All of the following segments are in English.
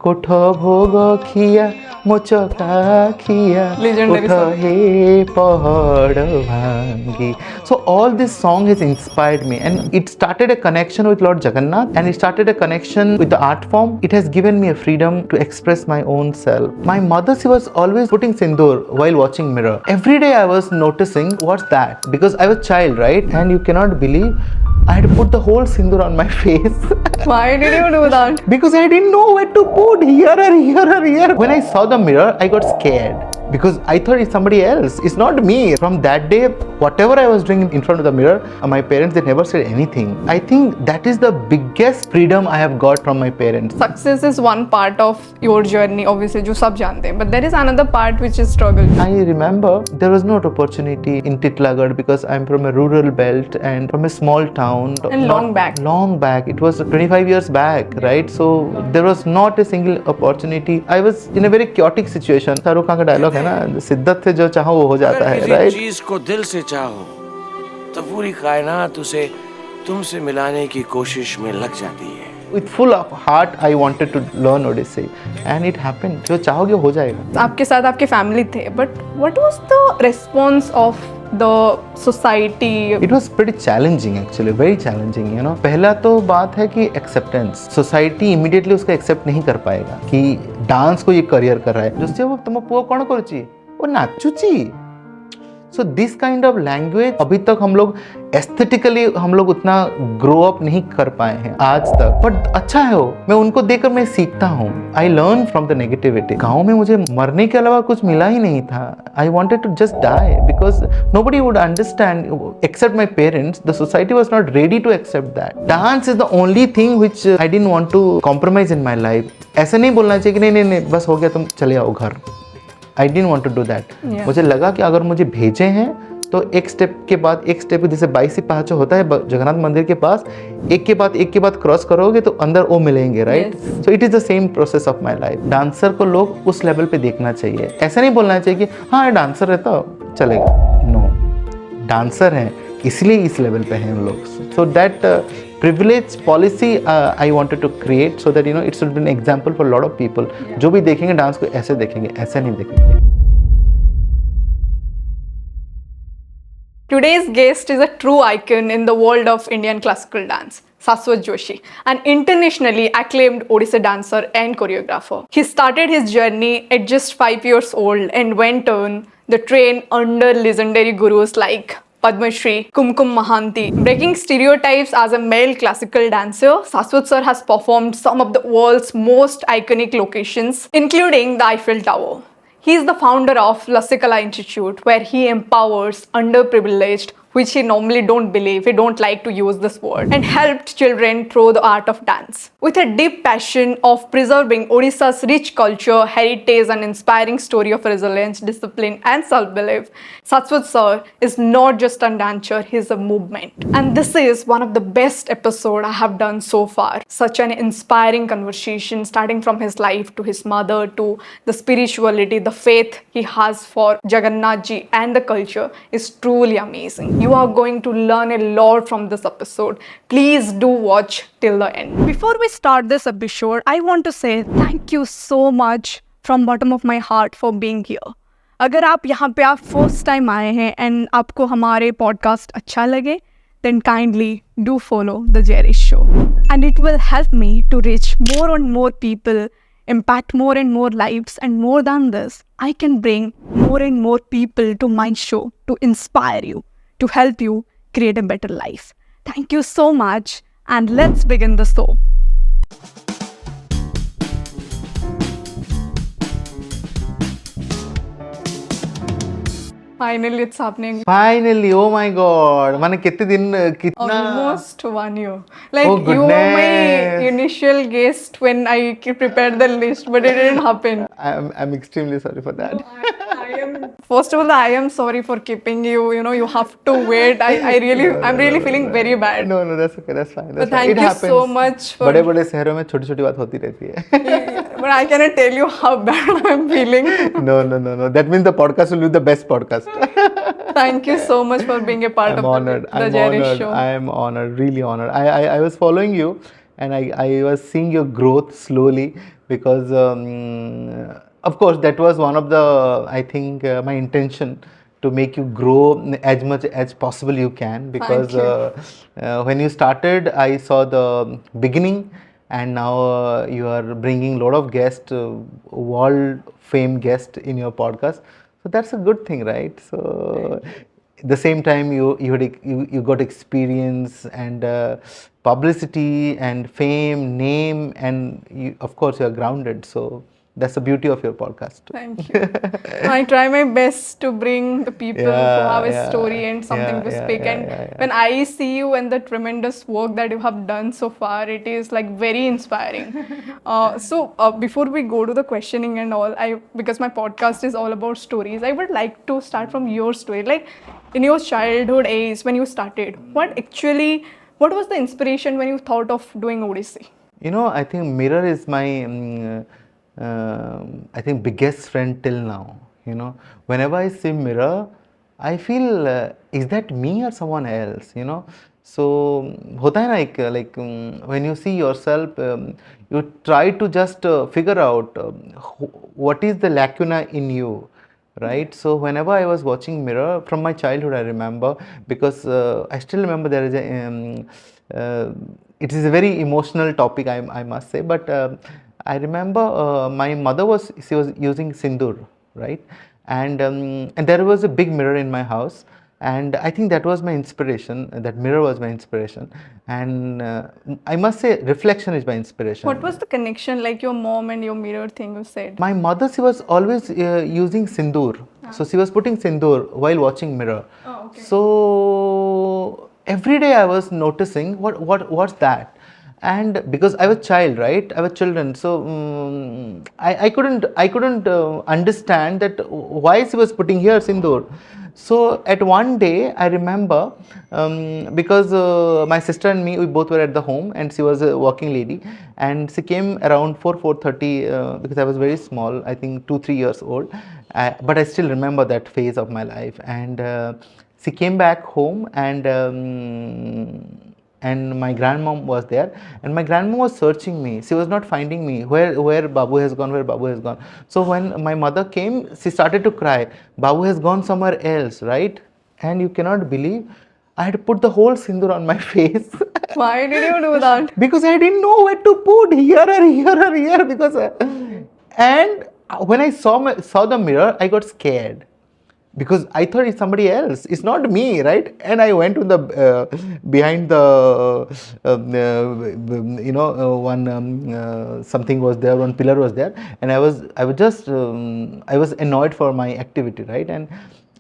कोठ भोग खिया मोचका खिया Legendary उठ song. हे पहाड़ भांगी. So all this song has inspired me, and it started a connection with Lord Jagannath, and it started a connection with the art form. It has given me a freedom to express my own self. My mother, she was always putting sindoor while watching Mirror. Every day I was noticing what's that, because I was child, right? And you cannot believe I had to put the whole sindoor on my face. Why did you do that? Because I didn't know where to put, here or here or here. When I saw the mirror, I got scared because I thought it's somebody else. It's not me. From that day, whatever I was doing in front of the mirror, my parents, they never said anything. I think that is the biggest freedom I have got from my parents. Success is one part of your journey, obviously, जो सब जानते हैं. But there is another part which is struggle. I remember there was no opportunity in Titlagarh because I'm from a rural belt and from a small town. And long back. Long back. It was 25 years back, right? So there was not a single opportunity. I was in a very chaotic situation. Shahrukh Khan का dialogue है ना, शिद्दत से जो चाहो वो हो जाता है, किसी right? चीज को दिल से चाहो तो पूरी कायनात उसे तुमसे मिलाने की कोशिश में लग जाती है. With full of heart, I wanted to learn Odissi, and it happened. जो चाहोगे हो जाएगा. आपके साथ आपके फैमिली थे, but what was the response of the society? It was pretty challenging actually, very challenging, you know. पहला तो बात है कि acceptance. Society immediately उसको accept नहीं कर पाएगा कि डांस को ये करियर कर रहा है. जो से वो तुम पुओ कौन करुची? वो नाचुची. So this kind of language अभी तक हम लोग एस्थेटिकली हम लोग उतना ग्रो अप नहीं कर पाए हैं आज तक. बट अच्छा है वो, मैं उनको देखकर मैं सीखता हूँ. I learn from the negativity. गाँव में मुझे मरने के अलावा कुछ मिला ही नहीं था. I wanted to just die because nobody would understand except my parents. The society was not ready to accept that. Dance is the only thing which I didn't want to compromise in my life. ऐसे नहीं बोलना चाहिए कि नहीं बस हो गया तुम चले आओ घर. I didn't want to do that. Yeah. मुझे लगा कि अगर मुझे भेजे हैं तो एक स्टेप के बाद एक स्टेप, जैसे 22 पाँचों होता है जगन्नाथ मंदिर के पास, एक के बाद क्रॉस करोगे तो अंदर वो मिलेंगे, right? So it is the same process of my life. Dancer को लोग उस लेवल पे देखना चाहिए. ऐसा नहीं बोलना चाहिए कि हाँ डांसर रहता हो चलेगा. नो, डांसर हैं इसलिए इस लेवल पे हैं हम लोग. So that privilege policy I wanted to create so that you know it should be an example for a lot of people. जो भी देखेंगे डांस को ऐसे देखेंगे, ऐसे नहीं देखेंगे. Today's guest is a true icon in the world of Indian classical dance. Saswat Joshi, an internationally acclaimed Odissi dancer and choreographer. He started his journey at just 5 years old and went on the train under legendary gurus like Padma Shri, Kumkum Mahanti. Breaking stereotypes as a male classical dancer, Saswat sir has performed some of the world's most iconic locations, including the Eiffel Tower. He is the founder of Lasikala Institute, where he empowers underprivileged, which he normally don't believe, he don't like to use this word, and helped children through the art of dance. With a deep passion of preserving Odisha's rich culture, heritage and inspiring story of resilience, discipline and self-belief, Saswat sir is not just a dancer, he is a movement. And this is one of the best episodes I have done so far. Such an inspiring conversation, starting from his life to his mother to the spirituality, the faith he has for Jagannath ji and the culture is truly amazing. You are going to learn a lot from this episode. Please do watch till the end. Before we start this episode, I want to say thank you so much from bottom of my heart for being here. अगर आप यहाँ पे आप first time आए हैं and आपको हमारे podcast अच्छा लगे, then kindly do follow The Jerry Show. And it will help me to reach more and more people, impact more and more lives, and more than this, I can bring more and more people to my show to inspire you, to help you create a better life. Thank you so much, and let's begin the show. Finally, it's happening. Finally, oh my God, मैंने कितने दिन कितना Almost 1 year. Like Oh, you were my goodness. initial guest when I prepared the list, but it didn't happen. I'm extremely sorry for that. First of all, I am sorry for keeping you. You know, you have to wait. I'm really feeling very bad. No, that's okay, that's fine. But thank you so much for. बड़े शहरों में छोटी बात होती रहती है. But I cannot tell you how bad I'm feeling. No. That means the podcast will be the best podcast. Thank you so much for being a part I'm of honored. the Jerry Show. I am honored, really honored. I was following you and I was seeing your growth slowly because of course that was one of the, I think, my intention to make you grow as much as possible you can, because you. when you started I saw the beginning, and now you are bringing a lot of guests, world fame guests in your podcast, so that's a good thing, right? So the same time you got experience and publicity and fame, name, and you, of course you are grounded, so that's the beauty of your podcast. Thank you. I try my best to bring the people who have a Yeah, story and something yeah, to yeah, speak. yeah, And yeah, yeah. when I see you and the tremendous work that you have done so far, it is like very inspiring. Before we go to the questioning and all, because my podcast is all about stories, I would like to start from your story. Like in your childhood age when you started, what was the inspiration when you thought of doing Odissi? You know, I think mirror is my I think biggest friend till now. You know, whenever I see mirror, I feel is that me or someone else? You know, so होता है ना एक when you see yourself, you try to just figure out what is the lacuna in you, right? So whenever I was watching mirror from my childhood, I remember, because I still remember there is a uh, it is a very emotional topic, I must say, but I remember my mother was using sindoor, right? And there was a big mirror in my house, and I think that was my inspiration, that mirror was my inspiration, and I must say reflection is my inspiration. What was the connection, like your mom and your mirror thing you said? My mother, she was always using sindoor. So she was putting sindoor while watching mirror. Oh, okay. So every day I was noticing what's that. And because I was child, right? I was children, so I couldn't understand that why she was putting here sindoor. So at one day I remember, because my sister and me, we both were at the home, and she was a working lady, and she came around 4:30 because I was very small, I think 2-3 years old, but I still remember that phase of my life. And she came back home, and my grandmom was there, and my grandmom was searching me. She was not finding me, where Babu has gone, where Babu has gone. So when my mother came, she started to cry, Babu has gone somewhere else, right? And you cannot believe, I had put the whole sindoor on my face. Why did you do that? Because I didn't know where to put, here or here or here, because and when I saw the mirror, I got scared, because I thought it's somebody else, it's not me, right? And I went to the behind the something was there, one pillar was there, and I was just I was annoyed for my activity, right?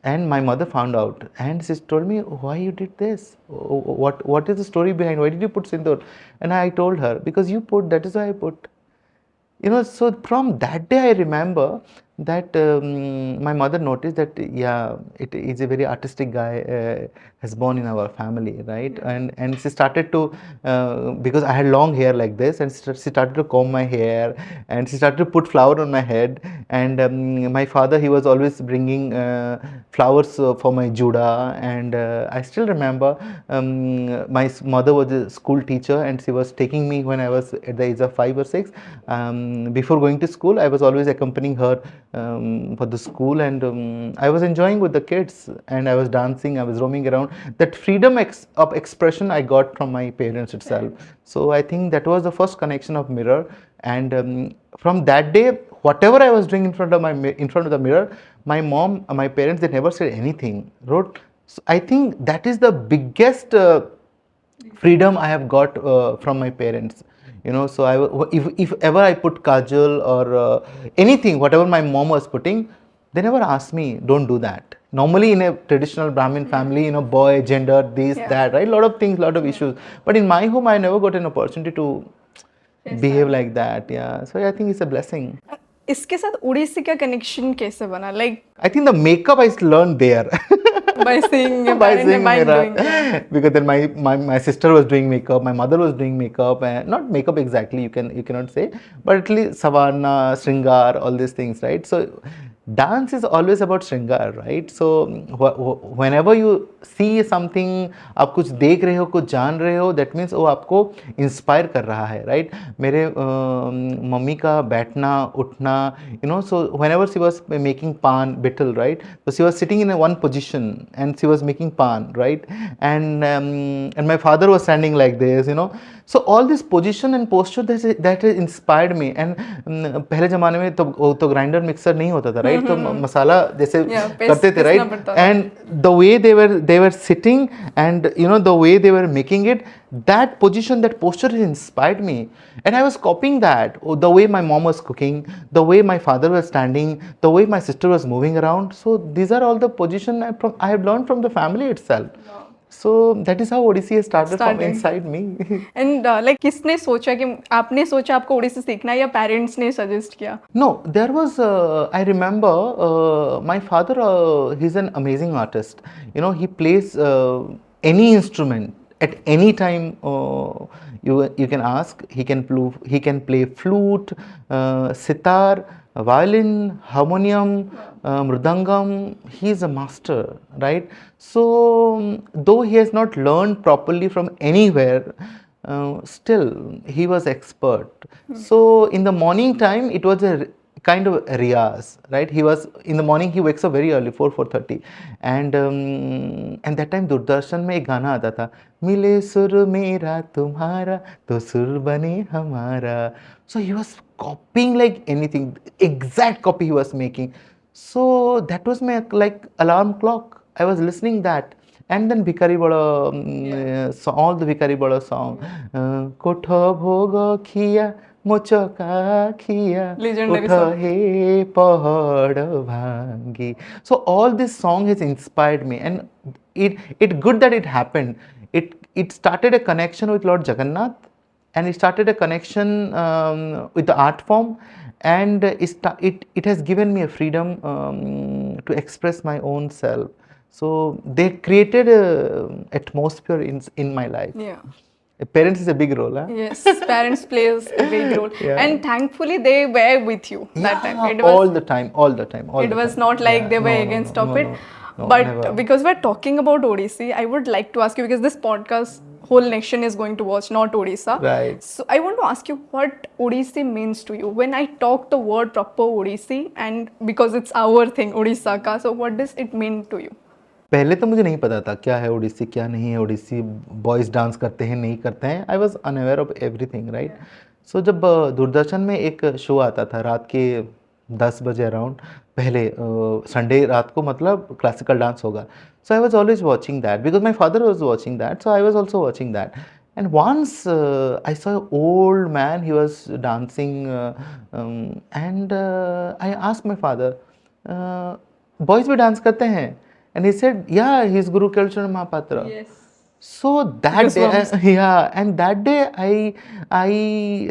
And my mother found out, and she told me, why you did this, what is the story behind, why did you put sindoor? And I told her, because you put, that is why I put. You know, so from that day I remember that my mother noticed that, yeah, it is a very artistic guy has born in our family, right? And she started to, because I had long hair like this, and she started to comb my hair, and she started to put flower on my head. And my father, he was always bringing flowers for my juda. And I still remember my mother was a school teacher, and she was taking me when I was at the age of 5 or 6. Before going to school, I was always accompanying her for the school, and I was enjoying with the kids, and I was dancing, I was roaming around. That freedom of expression I got from my parents itself. So I think that was the first connection of mirror. And from that day, whatever I was doing in front of the mirror, my mom, my parents, they never said anything. So I think that is the biggest freedom I have got from my parents. You know, so if ever I put kajal or anything, whatever my mom was putting, they never asked me, don't do that. Normally in a traditional Brahmin family, you know, boy, gender, this, that, right? A lot of things, lot of issues. But in my home, I never got an opportunity to behave like that. Yeah, so I think it's a blessing. इसके साथ उड़ीसी का connection कैसे बना? Like I think the makeup I learned there. by seeing your By parents seeing and by Mira. doing it. Because then my sister was doing makeup, my mother was doing makeup, and not makeup exactly, you cannot say, but at least savana, shringar, all these things, right? So dance is always about shringar, right? So whenever you see something, आप कुछ देख रहे हो, कुछ जान रहे हो, that means वो आपको इंस्पायर कर रहा है, right? मेरे मम्मी का बैठना उठना, you know, so whenever she was making pan bittel, right? So she was sitting in a one position and she was making pan, right? And my father was standing like this, you know. So all this position and posture that has inspired me. And पहले ज़माने में तो grinder mixer नहीं होता था, right? तो मसाला जैसे करते थे, right? And the way they were sitting, and you know, the way they were making it, that position, that posture has inspired me, and I was copying that. The way my mom was cooking, the way my father was standing, the way my sister was moving around. So these are all the position I have learned from the family itself. So that is how Odissi has started from inside me. And like किसने सोचा कि आपने सोचा आपको ओडिसी सीखना है या parents ने सजेस्ट किया? No, there was, I remember, my father, he's an amazing artist. You know, he plays any instrument at any time. You can ask, he can play flute, sitar, violin, harmonium, mridangam. He is a master, right? So though he has not learned properly from anywhere, still he was expert. So in the morning time it was a kind of riyaz, right? He was in the morning, he wakes up very early, 4:30, and that time Doordarshan में एक गाना आता था, मिले सुर मेरा तुम्हारा तो सुर बने हमारा. So he was copying like anything, exact copy he was making. So that was my like alarm clock. I was listening that. And then Bhikari Bada, all the Bhikari Bada song, Kotha Bhoga Khiya, Mochaka Khiya, Legendary Utha song. He Pahad Bhangi. So all this song has inspired me, and it good that it happened. It started a connection with Lord Jagannath, and it started a connection with the art form, and it has given me a freedom to express my own self. So they created a atmosphere in my life. Yeah. Parents is a big role, huh? Yes, parents plays a big role, Yeah. and thankfully they were with you that time. It was all the time. it was not like they were against of it. But never. because we're talking about Odissi, I would like to ask you, because this podcast whole nation is going to watch, not Odisha. Right. So I want to ask you what Odissi means to you. When I talk the word proper Odissi, and because it's our thing, Odisha ka, so what does it mean to you? पहले तो मुझे नहीं पता था क्या है ओडिसी, क्या नहीं है ओडिसी, बॉयज़ डांस करते हैं नहीं करते हैं. I was unaware of everything, right? So जब दूरदर्शन में एक शो आता था रात के 10 बजे अराउंड, पहले संडे रात को, मतलब क्लासिकल डांस होगा. So I was always watching that because my father was watching that, so I was also watching that. And once I saw an old man, he was dancing, and I asked my father, boys भी dance करते हैं? And he said, yeah, he's Guru Kelchand Mahapatra. Yes. So that day, yeah, and that day I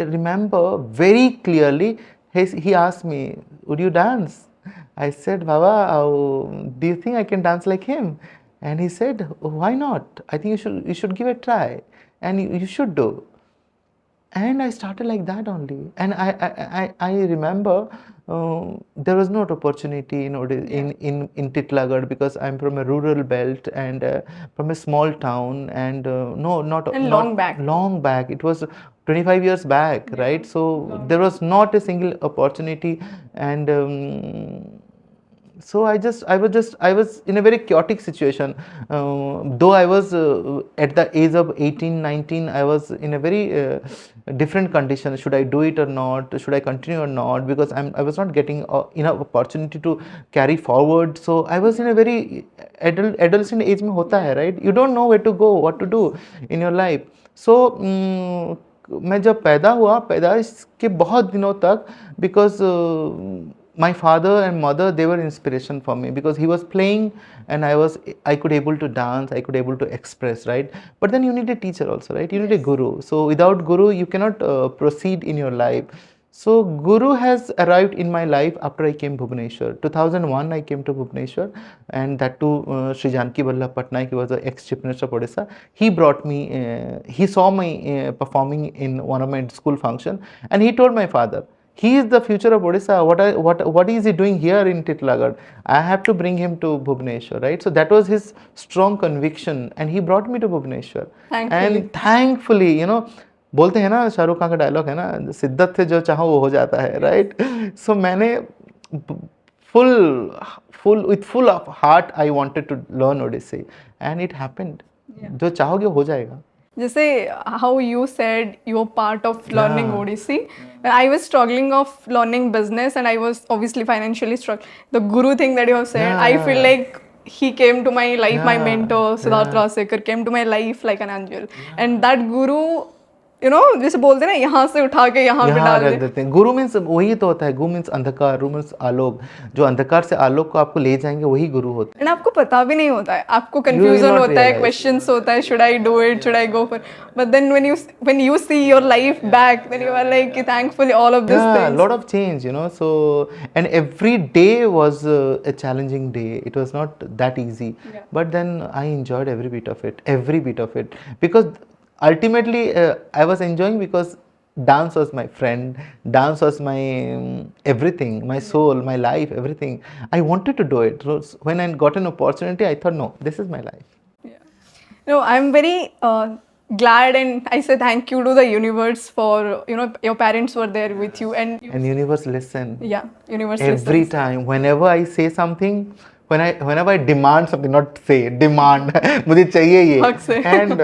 remember very clearly. He asked me, "Would you dance?" I said, "Baba, do you think I can dance like him?" And he said, "Why not? I think you should give it a try, and you should do." And I started like that only. And I remember there was not opportunity in Titlagarh, because I'm from a rural belt and from a small town, and long back. It was 25 years back, right? So there was not a single opportunity, and so I was in a very chaotic situation. Though I was at the age of 18, 19, I was in a very different condition. Should I do it or not? Should I continue or not? Because I was not getting enough opportunity to carry forward. So I was in a very adolescent age में होता है, right? You don't know where to go, what to do in your life. So मैं जब पैदा हुआ, पैदाइश के बहुत दिनों तक, because my father and mother, they were inspiration for me, because he was playing and I could able to dance, I could able to express, right? But then you need a teacher also, right? You need a guru. So without guru you cannot proceed in your life. So guru has arrived in my life after I came Bhubaneswar. 2001 I came to Bhubaneswar, and that too Sri Janki Vallabh Patnaik, he was the ex-chief minister of Odisha. He brought me, he saw me performing in one of my school function, and he told my father, he is the future of Odisha. What is he doing here in Titlagarh? I have to bring him to Bhubaneswar, right? So that was his strong conviction, and he brought me to Bhubaneswar. Thankfully. And thankfully, you know, बोलते हैं ना, शाहरुख खान का dialogue है ना, सिद्दत से जो चाहो वो हो जाता है, राइट? सो मैंने full of heart I wanted to learn Odissi, and it happened. जो चाहोगे हो जाएगा. Just say how you said you were part of learning Yeah. Odissi. I was struggling of learning business, and I was obviously financially struggling. The guru thing that you have said, Yeah, I yeah, feel yeah. like he came to my life, my Yeah, mentor Siddharth yeah. Rasekar came to my life like an angel, and that guru, you know, जैसे बोलते हैं ना, यहाँ से उठा के यहाँ पे यहाँ डाल रख दे. देते हैं. गुरु मीन्स वही तो होता है. गुरु मीन्स अंधकार, गुरु मीन्स आलोक. जो अंधकार से आलोक को आपको ले जाएंगे वही गुरु होते And आपको पता भी नहीं होता है, आपको will confusion not होता है, realize. questions होता है, should I do it, should I go for, but then when you see your life back, then you are like, thankfully all of हैं. these Yeah, a things. lot of change, you know. So, and every day was a challenging day. It was not that easy, Yeah. but then I enjoyed every bit of it, because ultimately I was enjoying because dance was my friend, dance was my everything, my soul, my life, everything. I wanted to do it. So when I got an opportunity, I thought, no, this is my life. Yeah. No, I'm very glad, and I say thank you to the universe for, you know, your parents were there with you, and And universe listen. yeah, universe Every listens. time, whenever I say something, whenever I demand something, not say, demand, मुझे चाहिए ये, हक से. and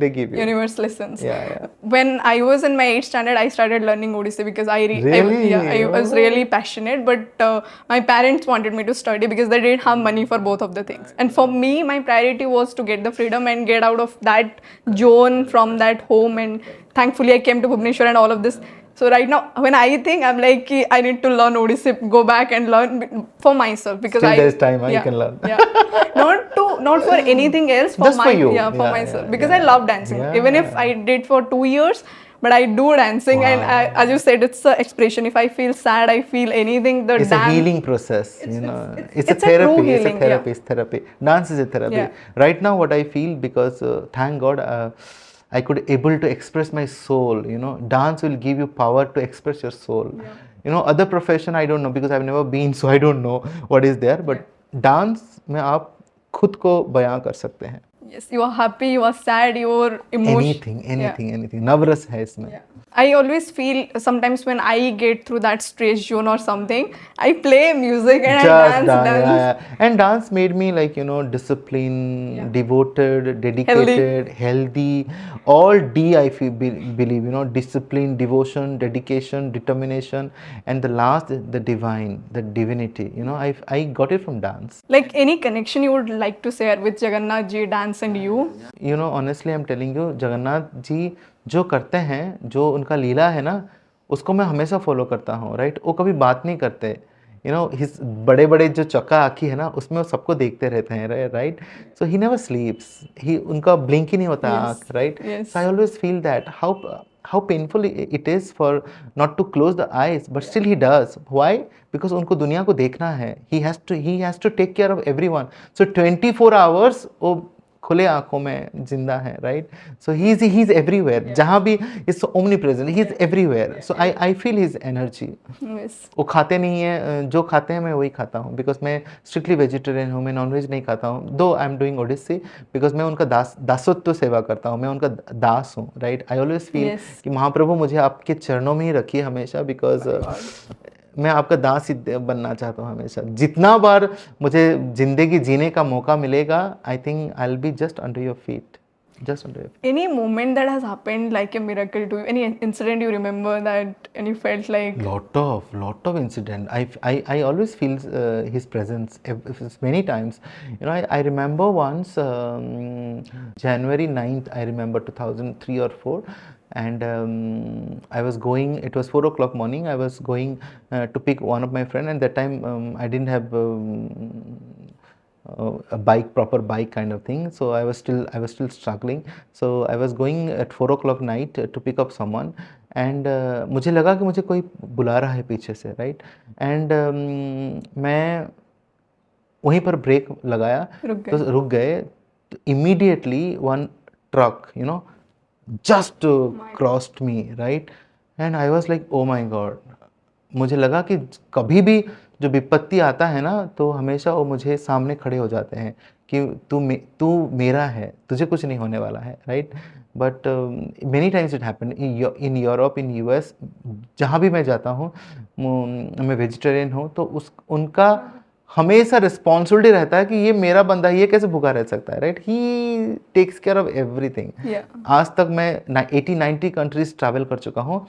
they give you. Universe listens. Yeah, yeah. When I was in my 8th standard, I started learning Odissi because Really? I was Oh. really passionate. But my parents wanted me to study because they didn't have money for both of the things. And for me, my priority was to get the freedom and get out of that zone from that home. And thankfully, I came to Bhubaneswar and all of this. So right now, when I think, I'm like, ki, I need to learn Odissi, go back and learn for myself because Still there's time, you can learn. Yeah, not for anything else. For Just for you. Yeah, for Yeah, myself yeah, because yeah. I love dancing. Yeah. Even if I did for 2 years, but I do dancing, and as you said, it's an expression. If I feel sad, I feel anything. The It's a dance. healing process, you know. It's a it's a true therapy. healing, It's a therapy. It's therapy. Dance is a therapy. Yeah. Right now, what I feel, because thank God, I could able to express my soul. You know, dance will give you power to express your soul. You know, other profession I don't know because I've never been, so I don't know what is there. But dance में आप खुद को बयां कर सकते हैं. Yes, you are happy, you are sad, you are emotional. Anything. नवरस है इसमें. I always feel sometimes when I get through that stress zone or something, I play music and I dance. Yeah. And dance made me, like, you know, disciplined, devoted, dedicated, healthy. All D, I feel, believe, you know, discipline, devotion, dedication, determination, and the last, the divine, the divinity. You know, I got it from dance. Like any connection you would like to share with Jagannath ji, dance and you? You know, honestly, I'm telling you, Jagannath ji जो करते हैं, जो उनका लीला है ना, उसको मैं हमेशा फॉलो करता हूँ, राइट? वो कभी बात नहीं करते, यू नो. हिज बड़े बड़े जो चक्का आँखी है ना, उसमें वो सबको देखते रहते हैं, राइट? So he never स्लीप्स. ही उनका ब्लिंक ही नहीं होता आँख, right? So I always feel that how painful it is for not to close the eyes, but still he does. Why? Because उनको दुनिया को देखना है. He has to take care of everyone. So 24 hours वो खुले आंखों में जिंदा है, right? So he is everywhere. जहाँ भी is omni present, he is everywhere. So I feel his energy. वो खाते नहीं है, जो खाते हैं मैं वही खाता हूँ, बिकॉज मैं स्ट्रिक्टली वेजिटेरियन हूँ. मैं नॉनवेज नहीं खाता हूँ, though I am doing Odissi, because मैं उनका दासत्व सेवा करता हूँ. मैं उनका दास हूँ, राइट? आई ऑलवेज फील कि महाप्रभु मुझे आपके चरणों में ही रखिए हमेशा, बिकॉज मैं आपका दास ही बनना चाहता हूँ हमेशा. जितना बार मुझे जिंदगी जीने का मौका मिलेगा, आई think I will be just under your feet. Just under your feet. Any moment that has happened like a miracle to you? Any incident you remember that and you felt like? Lot of incident. I always feel his presence many times. You know, I remember once January 9th. I remember 2003 or 4. And I was going, it was 4 o'clock morning, I was going to pick one of my friend, and that time I didn't have a bike, proper bike kind of thing, so I was still struggling. So I was going at 4 o'clock night to pick up someone, and मुझे लगा कि मुझे कोई बुला रहा है पीछे से, right? And मैं वहीं पर ब्रेक लगाया, तो रुक गए. Immediately one truck, you know, just crossed me, right? And I was like, oh my God, मुझे लगा कि कभी भी जो विपत्ति आता है ना, तो हमेशा वो मुझे सामने खड़े हो जाते हैं कि तू मेरा है, तुझे कुछ नहीं होने वाला है, right. But many times it happen in Europe, in US, जहाँ भी मैं जाता हूँ, मैं वेजिटेरियन हूँ, तो उनका हमेशा रिस्पॉन्सिबिलिटी रहता है कि ये मेरा बंदा है, ये कैसे भूखा रह सकता है, right. He takes care of everything. Yeah. आज तक मैं 80-90 कंट्रीज ट्रैवल कर चुका हूँ,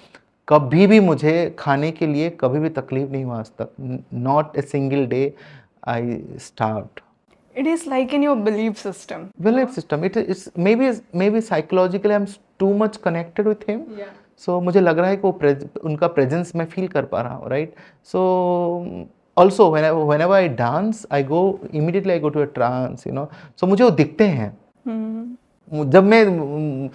कभी भी मुझे खाने के लिए कभी भी तकलीफ नहीं हुआ आज तक। Not a single day I starved. It is like in your belief system. Belief system, it's maybe psychologically I'm too much connected with him. Yeah. So मुझे लग रहा है कि उनका प्रेजेंस मैं फील कर पा रहा हूँ, right. So also whenever I dance, I go immediately, I go to a trance, you know. So मुझे वो दिखते हैं। जब मैं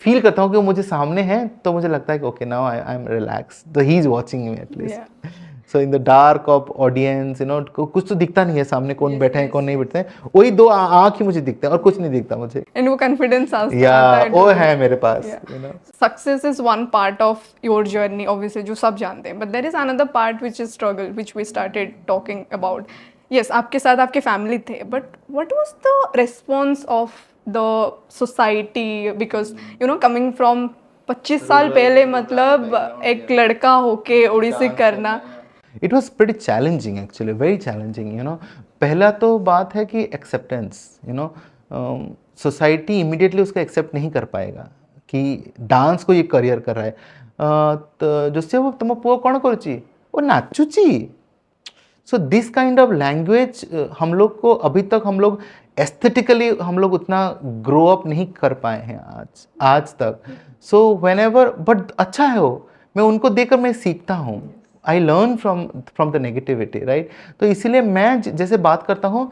फील करता हूँ कि वो मुझे सामने है, तो मुझे लगता है कि okay, now I am relax, तो he is watching me at least. So in the dark of audience, you know, कुछ तो दिखता नहीं है सामने, कौन बैठे हैं कौन नहीं बैठते हैं, वही दो आँख ही मुझे दिखते हैं और कुछ नहीं दिखता मुझे। And वो confidence या वो है मेरे पास, you know. Success is one part of your journey, obviously, जो सब जानते हैं, but there is another part which is struggle, which we started talking about. Yes, आपके साथ आपके फैमिली थे, but what was the response of the society? Because you know, coming from 25 साल पहले, मतलब एक लड़का होके ओडिसी करना। It was pretty challenging, actually very challenging, you know. पहला तो बात है कि acceptance, you know, society immediately उसको एक्सेप्ट नहीं कर पाएगा कि डांस को ये करियर कर रहा है। तो जो से वो तुम पुओ कौन करुची, वो नाचुची। So this kind of language हम लोग को अभी तक, हम लोग एस्थेटिकली हम लोग उतना ग्रो अप नहीं कर पाए हैं आज तक। सो व्हेनेवर, बट अच्छा है वो, मैं उनको देखकर मैं सीखता हूँ। I learn from the negativity, right. तो इसीलिए मैं जैसे बात करता हूँ,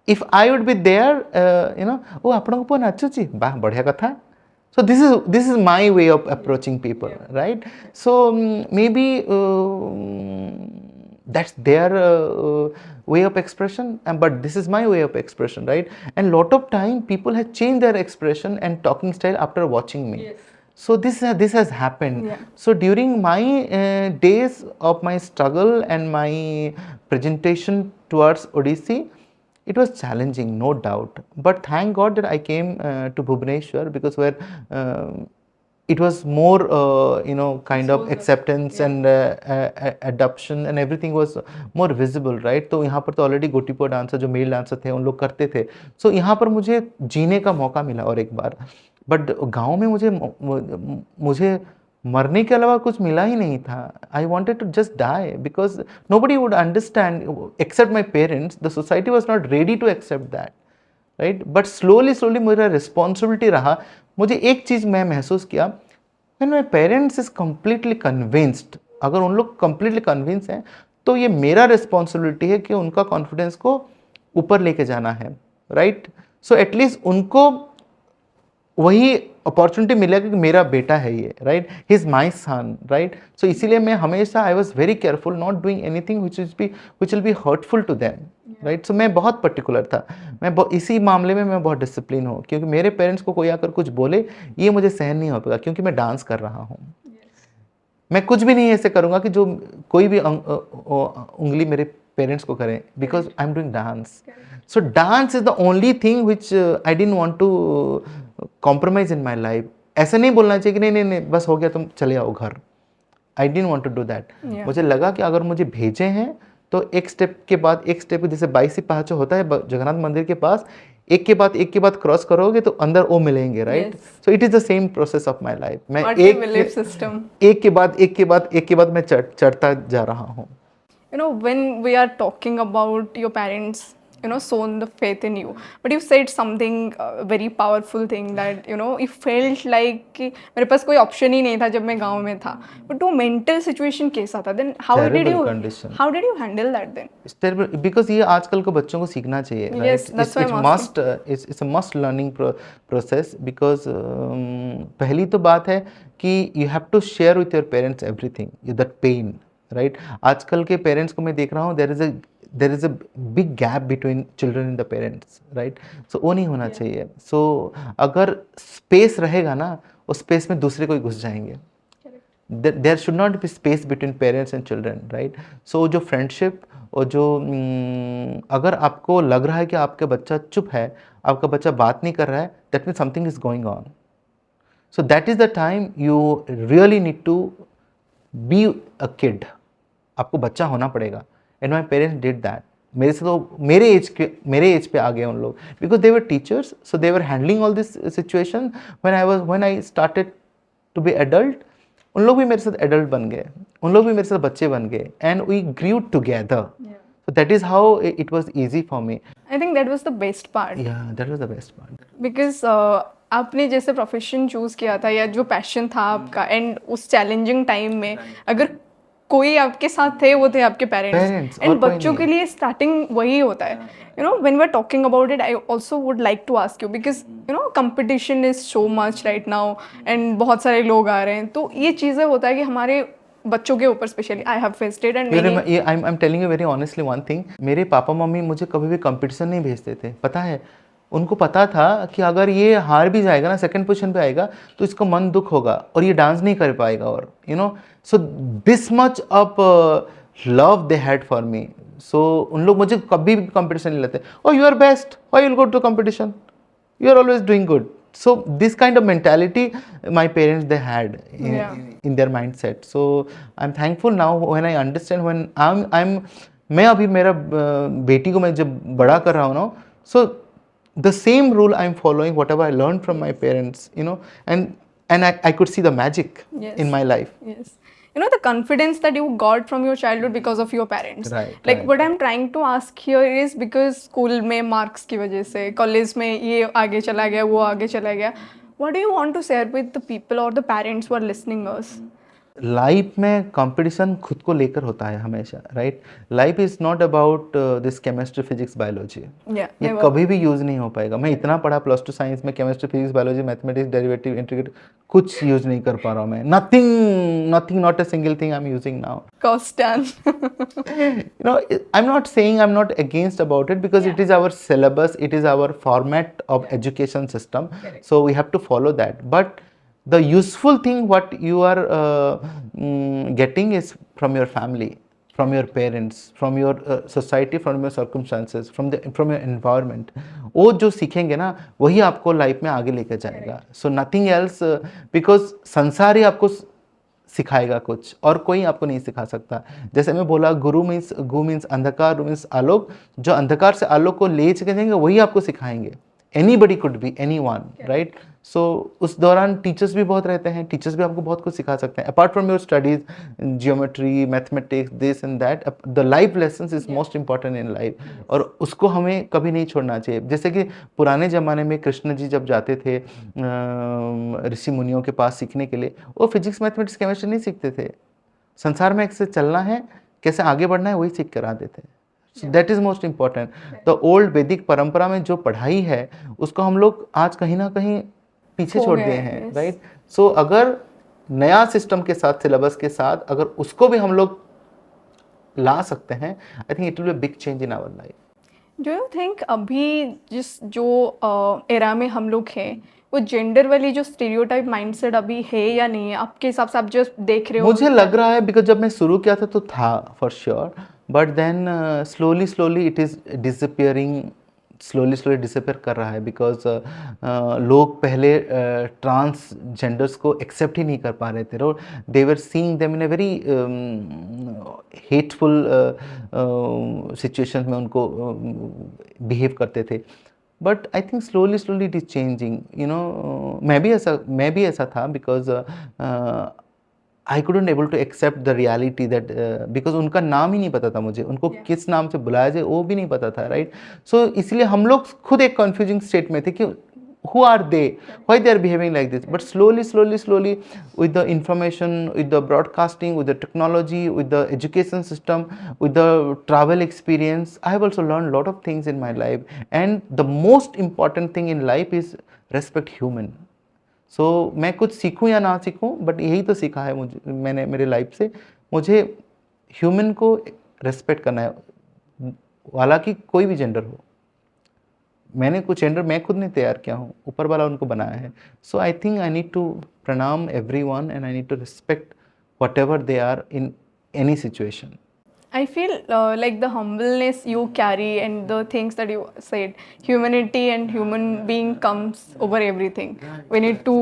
if I would be there, you know, ओ आपन को नाचुची, वाह बढ़िया कथा। So this is my way of approaching people, right? So maybe that's their way of expression, but this is my way of expression, right? And lot of time people have changed their expression and talking style after watching me. Yes. So this has happened. Yeah. So during my days of my struggle and my presentation towards Odissi, it was challenging, no doubt. But thank God that I came to Bhubaneswar, because where it was more, you know, kind of acceptance and adoption and everything was more visible, right? तो यहाँ पर तो already गोटीपो dancer जो mail dancer थे उन लोग करते थे। So यहाँ पर मुझे जीने का मौका मिला और एक बार। बट गाँव में मुझे मरने के अलावा कुछ मिला ही नहीं था। I wanted to just die because nobody would understand except my parents. The society was not ready to accept that, right. But slowly मेरा रिस्पॉन्सिबिलिटी रहा। मुझे एक चीज़ मैं महसूस किया, when my parents is completely convinced, अगर उन लोग कम्प्लीटली कन्विंस हैं, तो ये मेरा रिस्पॉन्सिबिलिटी है कि उनका कॉन्फिडेंस को ऊपर लेके जाना है, राइट। सो एटलीस्ट उनको वही अपॉर्चुनिटी मिलेगा कि मेरा बेटा है ये, right, he is my son, right. So इसीलिए मैं हमेशा I was very careful not doing anything which will be hurtful to them, right. So मैं बहुत पर्टिकुलर था, इसी मामले में मैं बहुत डिसिप्लिन हूँ, क्योंकि मेरे पेरेंट्स को कोई आकर कुछ बोले ये मुझे सहन नहीं हो पाएगा, क्योंकि मैं डांस कर रहा हूँ। मैं कुछ भी नहीं ऐसे करूँगा कि जो कोई भी उंगली मेरे पेरेंट्स को करें, because I am doing dance. So dance is the only thing which I didn't want to compromise in my life. ऐसा नहीं बोलना चाहिए कि नहीं बस हो गया तुम चले आओ घर। I didn't want to do that. मुझे लगा कि अगर मुझे भेजे हैं तो एक स्टेप के बाद एक स्टेप, जैसे 22 पहाचे होता है जगन्नाथ मंदिर के पास, एक के बाद क्रॉस करोगे तो अंदर वो मिलेंगे, right. So it is the same process of my life. मैं एक के बाद मैं चढ़ता जा रहा हूँ। You know, when we are talking about your parents, you know, sown the faith in you, but you said something very powerful thing that, you know, you felt like कि मेरे पास कोई ऑप्शन ही नहीं था जब मैं गांव में था। But वो mental situation कैसा था? Then how did you handle that then? It's terrible, because ये आजकल के बच्चों को सीखना चाहिए, right? Yes, that's why I'm asking. It's a must learning process, because पहली तो बात है कि you have to share with your parents everything, that pain, right? आजकल के पेरेंट्स को मैं देख रहा हूँ, there is a big gap between children and the parents, right? So वो नहीं होना चाहिए। So अगर स्पेस रहेगा ना, उस स्पेस में दूसरे कोई घुस जाएंगे, there should not be space between parents and children, right? So जो फ्रेंडशिप और जो अगर आपको लग रहा है कि आपका बच्चा चुप है, आपका बच्चा बात नहीं कर रहा है, that means something is going on. So that is the time you really need to be a kid. आपको बच्चा होना पड़ेगा. And my parents did that. मेरे से तो मेरे एज पे आ गए उन लोग, because they were teachers, so they were handling all this situation. When I started to be adult, उन लोग भी मेरे साथ एडल्ट बन गए, उन लोग भी मेरे साथ बच्चे बन गए, and we grew together. So that is how it was easy for me. I think that was the best part. Yeah, that was the best part. Because आपने जैसे प्रोफेशन चूज किया था या जो पैशन था आपका, एंड उस challenging time में अगर कोई आपके साथ थे, वो थे आपके पेरेंट्स. और एंड कोई बच्चों नहीं. के लिए स्टार्टिंग वही होता है. You know, when we are talking about it, I also would like to ask you, because you know competition is so much right now, and बहुत सारे लोग आ रहे हैं, तो ये चीज़ें होता है कि हमारे बच्चों के ऊपर specially I have faced it. And I am telling you very honestly one thing. मेरे पापा मम्मी मुझे कभी भी कंपटीशन नहीं भेजते थे. पता है, उनको पता था कि अगर ये हार भी जाएगा ना, सेकंड पोजीशन पे आएगा, तो इसको मन दुख होगा और ये डांस नहीं कर पाएगा. और you know, so this much of love they had for me. So उन लोग मुझे कभी भी कंपटीशन नहीं लेते. Oh you are best, why you will go to competition, you are always doing good. So this kind of mentality my parents they had in their mindset. So I'm thankful now when I understand, when I'm मैं अभी मेरा बेटी को मैं जब बड़ा कर रहा हूँ ना, so the same rule I'm following, whatever I learned from my parents, you know, and I could see the magic in my life. Yes. You know, the confidence that you got from your childhood because of your parents. Right, Like right. what I'm trying to ask here is, because school में marks की वजह से, college में ये आगे चला गया, वो आगे चला गया. What do you want to share with the people or the parents who are listening us? Life में कंपटीशन खुद को लेकर होता है हमेशा, right? Life is not about this chemistry physics biology. ये कभी भी यूज नहीं हो पाएगा. मैं इतना पढ़ा +2 साइंस में, chemistry physics biology mathematics derivative integrate कुछ यूज नहीं कर पा रहा हूँ मैं. Nothing not a single thing I am using now. Costan. You know, I'm not saying I'm not against about it, because it is our syllabus, it is our format of education system. So we have to follow that. But the useful thing what you are getting is from your family, from your parents, from your society, from your circumstances, from your environment. वो जो सीखेंगे ना, वही आपको life में आगे लेकर जाएगा. So nothing else, because संसार ही आपको सिखाएगा कुछ, और कोई आपको नहीं सिखा सकता. जैसे मैं बोला, गु मीन्स अंधकार, मीन्स आलोक. जो अंधकार से आलोक को ले चके जाएंगे, वही आपको सिखाएंगे. Anybody could be anyone, right? So उस दौरान टीचर्स भी बहुत रहते हैं. टीचर्स भी आपको बहुत कुछ सिखा सकते हैं. Apart from your studies, geometry, mathematics, this and that, the life lessons is most important in life. और उसको हमें कभी नहीं छोड़ना चाहिए. जैसे कि पुराने ज़माने में कृष्ण जी जब जाते थे ऋषि मुनियों के पास सीखने के लिए, वो फिजिक्स, मैथमेटिक्स, केमिस्ट्री नहीं सीखते थे. संसार में कैसे चलना है, कैसे आगे बढ़ना है, वही सीख कर आते थे. That is most important. The old वैदिक परंपरा में जो पढ़ाई है, उसको हम लोग आज कहीं ना कहीं पीछे छोड़ दिए हैं, राइट? सो अगर नया सिस्टम के साथ, सिलेबस के साथ, अगर उसको भी हम लोग ला सकते हैं, I think it will be a big change in our life. Do you think अभी जो एरा में हम लोग हैं, वो जेंडर वाली जो स्टीरियोटाइप माइंडसेट अभी है या नहीं है? आपके हिसाब से आप जो देख रहे हो. मुझे लग रहा है, बिकॉज जब मैं शुरू किया था तो था for sure, but then slowly it is disappearing, slowly disappear कर रहा है. बिकॉज लोग पहले ट्रांसजेंडर्स को एक्सेप्ट ही नहीं कर पा रहे थे. They were seeing them in a very hateful situation में उनको बिहेव करते थे. But I think slowly it is changing. You know, मैं भी ऐसा था, because I couldn't able to accept the reality that because उनका नाम ही नहीं पता था मुझे, उनको किस नाम से बुलाया जाए वो भी नहीं पता था, राइट? सो इसलिए हम लोग खुद एक कन्फ्यूजिंग स्टेट में थे कि who are they, why they are behaving like this. But slowly with the information, with the broadcasting, with the technology, with the education system, with the travel experience, I have also learned a lot of things in my life. And the most important thing in life is respect human. सो मैं कुछ सीखूं या ना सीखूं, but यही तो सीखा है मैंने मेरे लाइफ से, मुझे ह्यूमन को रेस्पेक्ट करना है, हालांकि कोई भी जेंडर हो. मैंने कुछ जेंडर मैं खुद नहीं तैयार किया हूँ, ऊपर वाला उनको बनाया है. So I think I need to प्रणाम everyone, and I need to respect whatever they are in any situation. I feel like the humbleness you carry and the things that you said, humanity and human being comes over everything. We need to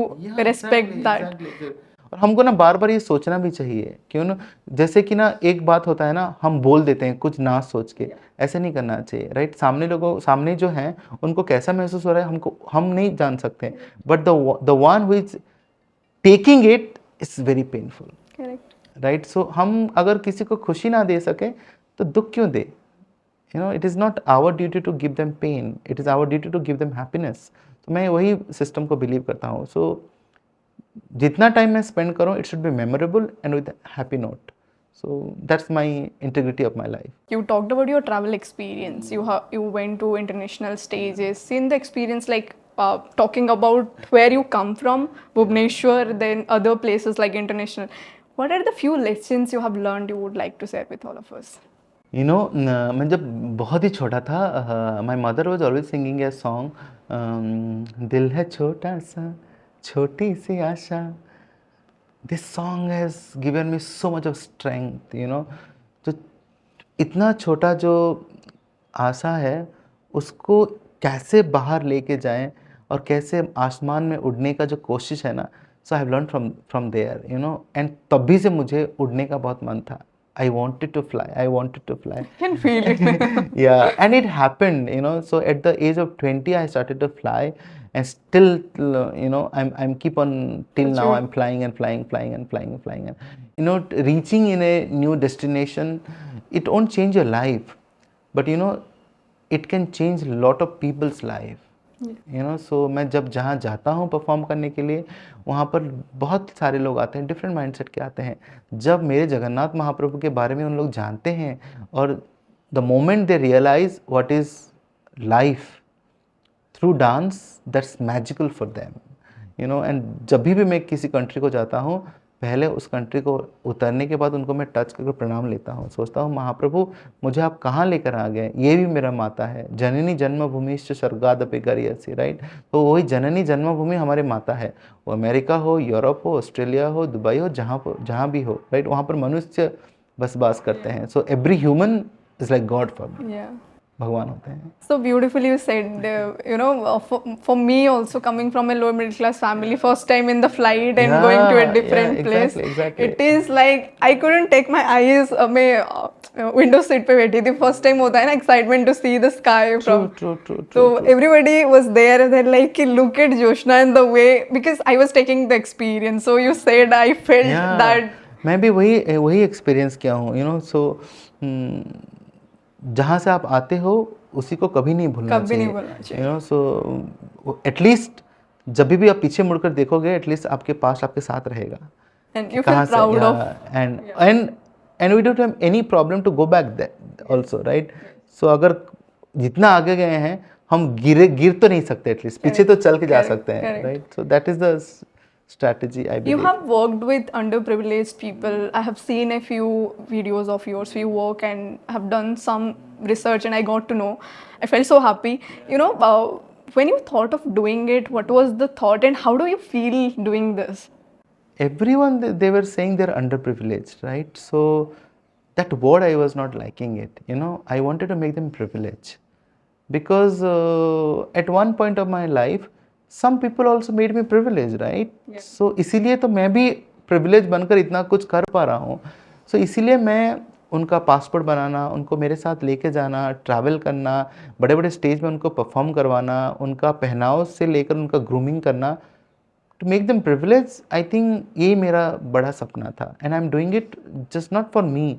respect that. और हमको ना बार बार ये सोचना भी चाहिए, क्यों ना, जैसे कि ना एक बात होता है ना, हम बोल देते हैं कुछ ना सोच के, ऐसे नहीं करना चाहिए, राइट? सामने जो हैं उनको कैसा महसूस हो रहा है हम नहीं जान सकते, but the one who is taking it is very painful, Correct. Right? So हम अगर किसी को खुशी ना दे सके तो दुख क्यों दे? It is not our duty to give them pain, it is our duty to give them happiness. तो मैं वही सिस्टम को बिलीव करता हूँ. सो जितना टाइम मैं स्पेंड करूँ, it should B memorable and with happy note. So that's my integrity of my life. You talked about your travel experience. You went to international stages. Seen the experience, like talking about where you come from, Bhubaneswar, then other places like international. What are the few lessons you have learned you would like to share with all of us? मैं जब बहुत ही छोटा था, my mother was always singing a song, दिल है छोटा सा छोटी सी आशा. This song has given me so much of strength, तो इतना छोटा जो आशा है उसको कैसे बाहर लेके जाएं और कैसे आसमान में उड़ने का जो कोशिश है ना, so I have learn from there, and तभी से मुझे उड़ने का बहुत मन था. I wanted to fly. I can feel it. Yeah, and it happened, so at the age of 20 I started to fly, and still I'm keep on till now. I'm flying and flying and reaching in a new destination. It won't change your life, but it can change a lot of people's life. So मैं जब जहाँ जाता हूँ perform करने के लिए, वहाँ पर बहुत सारे लोग आते हैं, डिफरेंट माइंडसेट के आते हैं. जब मेरे जगन्नाथ महाप्रभु के बारे में उन लोग जानते हैं और the moment they realize what is life through dance, that's magical for them, and जब भी मैं किसी कंट्री को जाता हूँ, पहले उस कंट्री को उतरने के बाद उनको मैं टच करके प्रणाम लेता हूँ. सोचता हूँ महाप्रभु मुझे आप कहाँ लेकर आ गए, ये भी मेरा माता है. जननी जन्मभूमिश्च स्वर्गादपि गरीयसी, राइट? तो वही जननी जन्मभूमि हमारे माता है. वो अमेरिका हो, यूरोप हो, ऑस्ट्रेलिया हो, दुबई हो, जहाँ भी हो, राइट? वहाँ पर मनुष्य बसवास करते हैं. So every human is like God for me. भगवान होते हैं. So beautifully you said, for me also coming from a lower middle class family, first time in the flight and going to a different place, exactly. it is like I couldn't take my eyes. मैं window seat पे बैठी थी, first time होता है ना excitement to see the sky from. True. So everybody was there and they're like, look at Joshna and the way, because I was taking the experience. So you said I felt that. मैं भी वही experience किया हूँ, सो जहाँ से आप आते हो उसी को कभी नहीं भूलना चाहिए. सो एटलीस्ट जब भी आप पीछे मुड़कर देखोगे, एटलीस्ट आपके पास आपके साथ रहेगा. And you feel proud of. And we don't have any problem to go back there also, right? So अगर जितना आगे गए हैं, हम गिर तो नहीं सकते, एटलीस्ट पीछे तो चल के जा सकते हैं, right? So that is the strategy, I believe. You have worked with underprivileged people. I have seen a few videos of yours. You work and have done some research, and I got to know. I felt so happy. When you thought of doing it, what was the thought, and how do you feel doing this? Everyone, they were saying they're underprivileged, right? So that word I was not liking it. I wanted to make them privileged, because at one point of my life, some people also made me privileged, right? Yeah. So इसीलिए तो मैं भी privileged बनकर इतना कुछ कर पा रहा हूँ. So इसीलिए मैं उनका पासपोर्ट बनाना, उनको मेरे साथ लेके जाना, ट्रैवल करना, बड़े बड़े स्टेज में उनको परफॉर्म करवाना, उनका पहनाव से लेकर उनका ग्रूमिंग करना, to make them privilege, I think ये मेरा बड़ा सपना था. And I am doing it just not for me,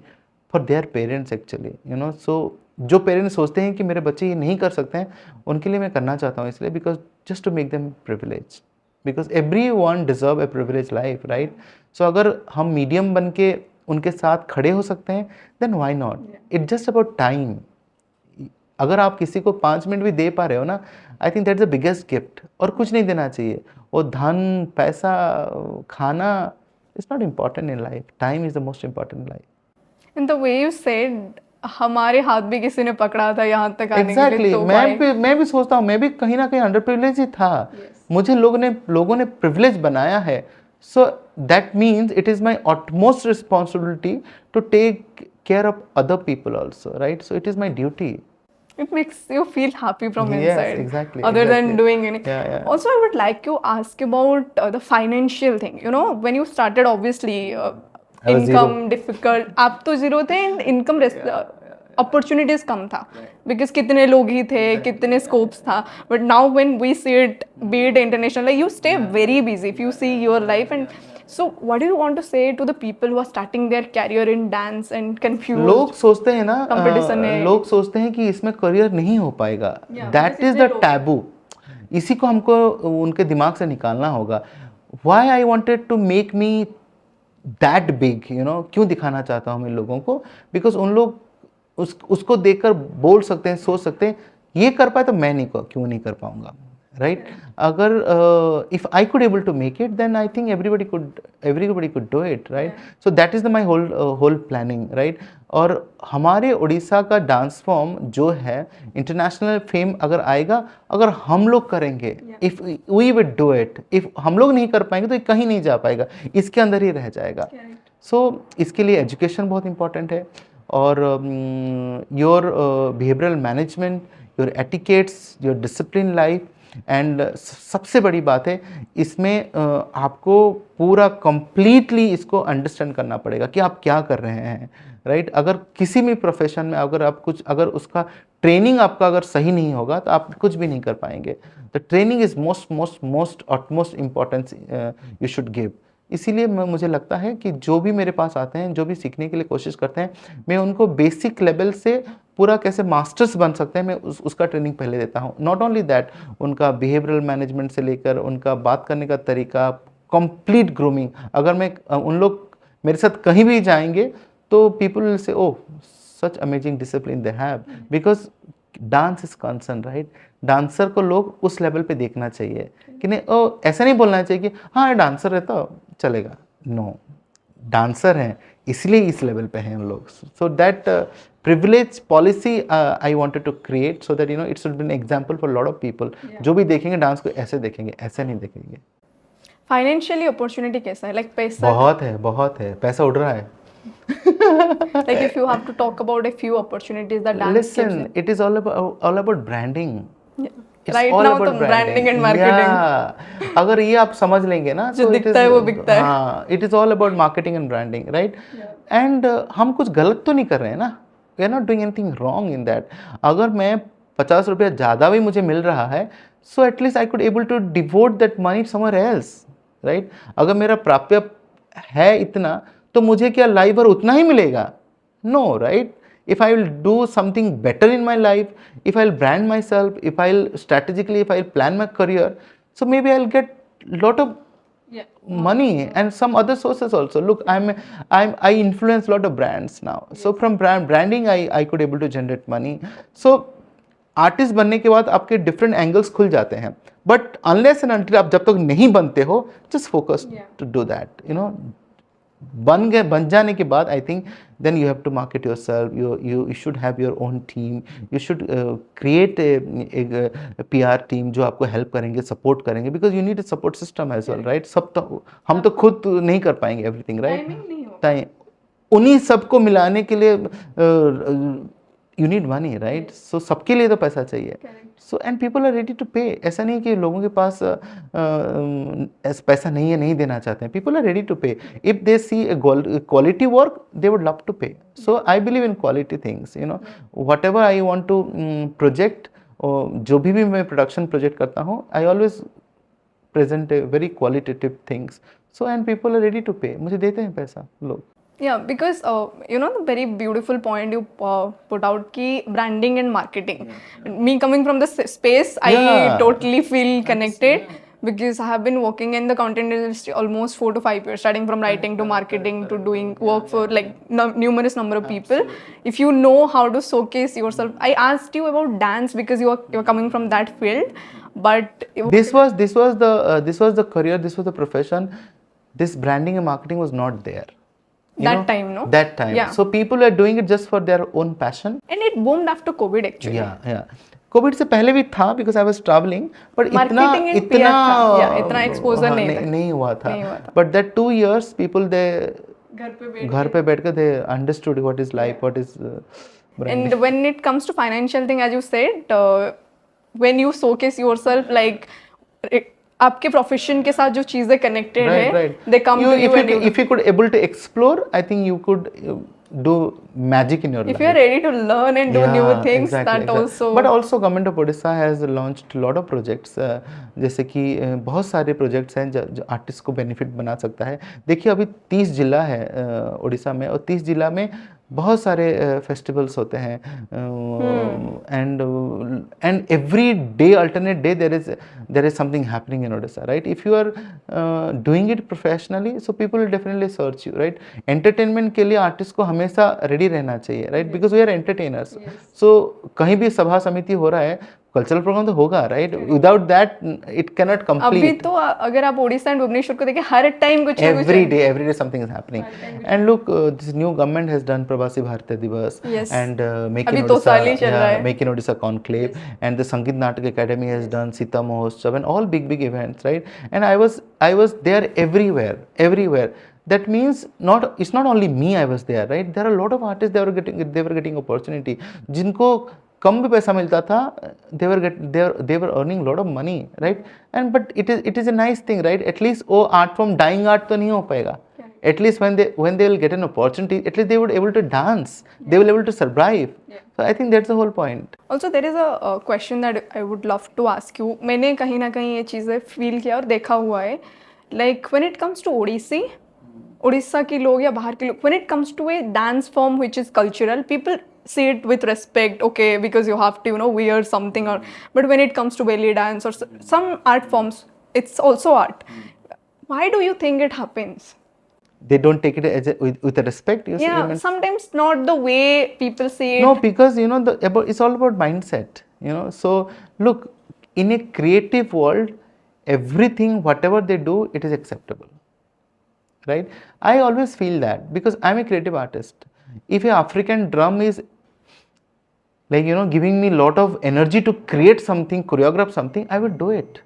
for their parents actually. So जो पेरेंट्स सोचते हैं कि मेरे बच्चे ये नहीं कर सकते हैं, उनके लिए मैं करना चाहता हूँ, इसलिए because just to make them privilege, because every one deserve a privilege life, right? So अगर हम मीडियम बन के उनके साथ खड़े हो सकते हैं, then why not? It's just about time. अगर आप किसी को 5 मिनट भी दे पा रहे हो ना, I think that's the biggest gift. और कुछ नहीं देना चाहिए. वो धन, पैसा, खाना, it's not important in life. Time is the most important in life. And the way you said, हमारे हाथ भी किसी ने पकड़ा था यहाँ तक आने के लिए. तो मैं भी सोचता हूँ, मैं भी कहीं ना कहीं अंडर प्रिविलेज ही था. मुझे लोगों ने प्रिविलेज बनाया है. सो that means it is my utmost responsibility to take care of other people also, right? So it is my duty. It makes you feel happy from Yes, inside. exactly, Other than exactly. doing anything. Yeah, yeah. Also, I would like to ask about the financial thing. You know, when you started, obviously, I was income zero. difficult. आप तो zero थे and income opportunities कम था. Because कितने लोग ही थे, कितने scopes था. But now when we see it, be it international, like you stay very busy if you see your life. And so, what do you want to say to the people who are starting their career in dance and confused? लोग सोचते हैं ना, Competition है. लोग सोचते हैं कि इसमें करियर नहीं हो पाएगा. Yeah, that because is the taboo. इसी को हमको उनके दिमाग से निकालना होगा. Why I wanted to make me that big, you know, क्यों दिखाना चाहता हूँ मैं लोगों को? बिकॉज उन लोग उसको देखकर बोल सकते हैं, सोच सकते हैं ये कर पाए तो मैं नहीं क्यों नहीं कर पाऊंगा, राइट? अगर if I could able to make it then I think everybody could do it, right? So that is the my whole planning, right? और हमारे उड़ीसा का डांस फॉर्म जो है इंटरनेशनल फेम अगर आएगा, अगर हम लोग करेंगे, if we will do it, इफ हम लोग नहीं कर पाएंगे तो ये कहीं नहीं जा पाएगा, इसके अंदर ही रह जाएगा. सो इसके लिए एजुकेशन बहुत इंपॉर्टेंट है, और your behavioural management, your etiquettes, your discipline life. And सबसे बड़ी बात है इसमें आपको पूरा कंप्लीटली इसको अंडरस्टैंड करना पड़ेगा कि आप क्या कर रहे हैं, राइट? अगर किसी भी प्रोफेशन में अगर उसका ट्रेनिंग आपका अगर सही नहीं होगा तो आप कुछ भी नहीं कर पाएंगे. The training is most utmost importance you should give. इसीलिए मुझे लगता है कि जो भी मेरे पास आते हैं, जो भी सीखने के लिए कोशिश करते हैं, मैं उनको बेसिक लेवल से पूरा कैसे मास्टर्स बन सकते हैं मैं उसका ट्रेनिंग पहले देता हूँ. नॉट ओनली दैट, उनका बिहेवियरल मैनेजमेंट से लेकर उनका बात करने का तरीका, कंप्लीट ग्रूमिंग. अगर मैं उन लोग मेरे साथ कहीं भी जाएंगे तो people will say oh such amazing discipline they have, because dance is concern, right? Dancer को लोग उस लेवल पे देखना चाहिए कि नहीं, ओ ऐसा नहीं बोलना चाहिए कि हाँ डांसर रहता चलेगा. नो, डांसर हैं इसलिए इस लेवल पे हैं हम लोग. So that privilege policy I wanted to create so that you know it should be an example for lot of people. जो भी देखेंगे डांस को ऐसे देखेंगे, ऐसे नहीं देखेंगे. फाइनेंशियली अपॉर्चुनिटी कैसा है? लाइक पैसा बहुत है, पैसा उड़ रहा है. Like if you have to talk about a few opportunities that dance gives Listen, you. it is all about branding. Yeah. It's Right all now about तो branding and marketing. Yeah. अगर ये आप समझ लेंगे ना, जो दिखता है वो बिकता है. हाँ, it is all about marketing and branding, right? And हम कुछ गलत तो नहीं कर रहे हैं ना. We are not doing anything wrong in that. अगर मैं 50 रुपया ज़्यादा भी मुझे मिल रहा है, so at least I could able to devote that money somewhere else, right? अगर मेरा प्राप्य है इतना तो मुझे क्या लाइफ भर उतना ही मिलेगा? No, right? If I will do something better in my life, if I'll brand myself, if I'll plan my career, so maybe I'll get lot of money and some other sources also. Look, I influence lot of brands now. So from branding, I could able to generate money. So artist बनने के बाद आपके different angles खुल जाते हैं, but unless and until आप जब तक नहीं बनते हो, just focus to do that, you know. बन जाने के बाद I think then you have to market yourself, you should have your own team, you should create एक PR टीम जो आपको हेल्प करेंगे, सपोर्ट करेंगे, because you need a support system as well, right? सब तो हम तो खुद नहीं कर पाएंगे एवरीथिंग, राइट? उन्हीं सबको मिलाने के लिए you need money, right? So सबके लिए तो पैसा चाहिए. So and people are ready to pay. ऐसा नहीं कि लोगों के पास पैसा नहीं है, नहीं देना चाहते हैं. People are ready to pay. If they see quality work they would love to pay. So I believe in quality things, you know. Whatever I want to project, जो भी मैं प्रोडक्शन प्रोजेक्ट करता हूँ, I always present very qualitative things. So and people are ready to pay. मुझे देते हैं पैसा लोग. Yeah, because you know the very beautiful point you put out ki branding and marketing. Me coming from the space, I totally feel connected because I have been working in the content industry almost 4 to 5 years, starting from writing to marketing to doing work for like numerous number of people. If you know how to showcase yourself, I asked you about dance because you're coming from that field, but this was the career, this was the profession. This branding and marketing was not there. That time, no? That time. Yeah. So people are doing it just for their own passion. And it boomed after COVID actually. Yeah. Covid से पहले भी था because I was travelling, but इतना Marketing and इतना PR था, yeah, इतना exposure हाँ, नहीं था। नहीं हुआ था. नहीं हुआ था। But that 2 years people they घर पे बैठ के they understood what is life, what is And when it comes to financial thing, as you said, when you showcase yourself, like आपके प्रोफेशन के साथ जो चीजें कनेक्टेड है, they come to you and if you could able to explore, I think you could do magic in your life. if you are ready to learn and do new things, that also. But also government of Odisha has launched a lot of projects, जैसे कि बहुत सारे projects हैं जो artist को benefit बना सकता है. देखिए अभी 30 जिला है उड़ीसा में, और 30 जिला में बहुत सारे फेस्टिवल्स होते हैं, and every day, alternate day, there is something happening in Odisha, right? If you are doing it professionally, so people will definitely search you, right? Entertainment के लिए आर्टिस्ट को हमेशा रेडी रहना चाहिए, right? Because we are entertainers. So कहीं भी सभा समिति हो रहा है, कल्चरल प्रोग्राम तो होगा, right? Without that it cannot complete. अभी तो अगर आप ओडिशा एंड भुवनेश्वर को देखें, हर टाइम कुछ every day something is happening. And look, this new government has done Pravasi Bharatiya Divas, and make in Odisha conclave, and the Sangeet Natak academy has done Sita Mahotsav and all big events, right? And I was there everywhere. That means it's not only me I was there, right? There are a lot of artists, they were getting opportunity. जिनको कम भी पैसा मिलता था, they were earning lot of money, right? And but it is a nice thing, right? At least वो art form dying art तो नहीं हो पाएगा. At least when they will get an opportunity, at least they would able to dance, they will able to survive. So I think that's the whole point. Also there is a question that I would love to ask you. मैंने कहीं ना कहीं ये चीज़ें feel किया और देखा हुआ है, like when it comes to Odissi, Orissa के लोग या बाहर के लोग, when it comes to a dance form which is cultural, people see it with respect, okay, because you have to, wear something, or but when it comes to belly dance or some art forms, it's also art. Why do you think it happens? They don't take it as with a respect. Yeah, sometimes not the way people see it. No, because it's all about mindset. So look, in a creative world, everything, whatever they do, it is acceptable, right? I always feel that because I'm a creative artist. If an African drum is like giving me a lot of energy to create something, choreograph something, I would do it.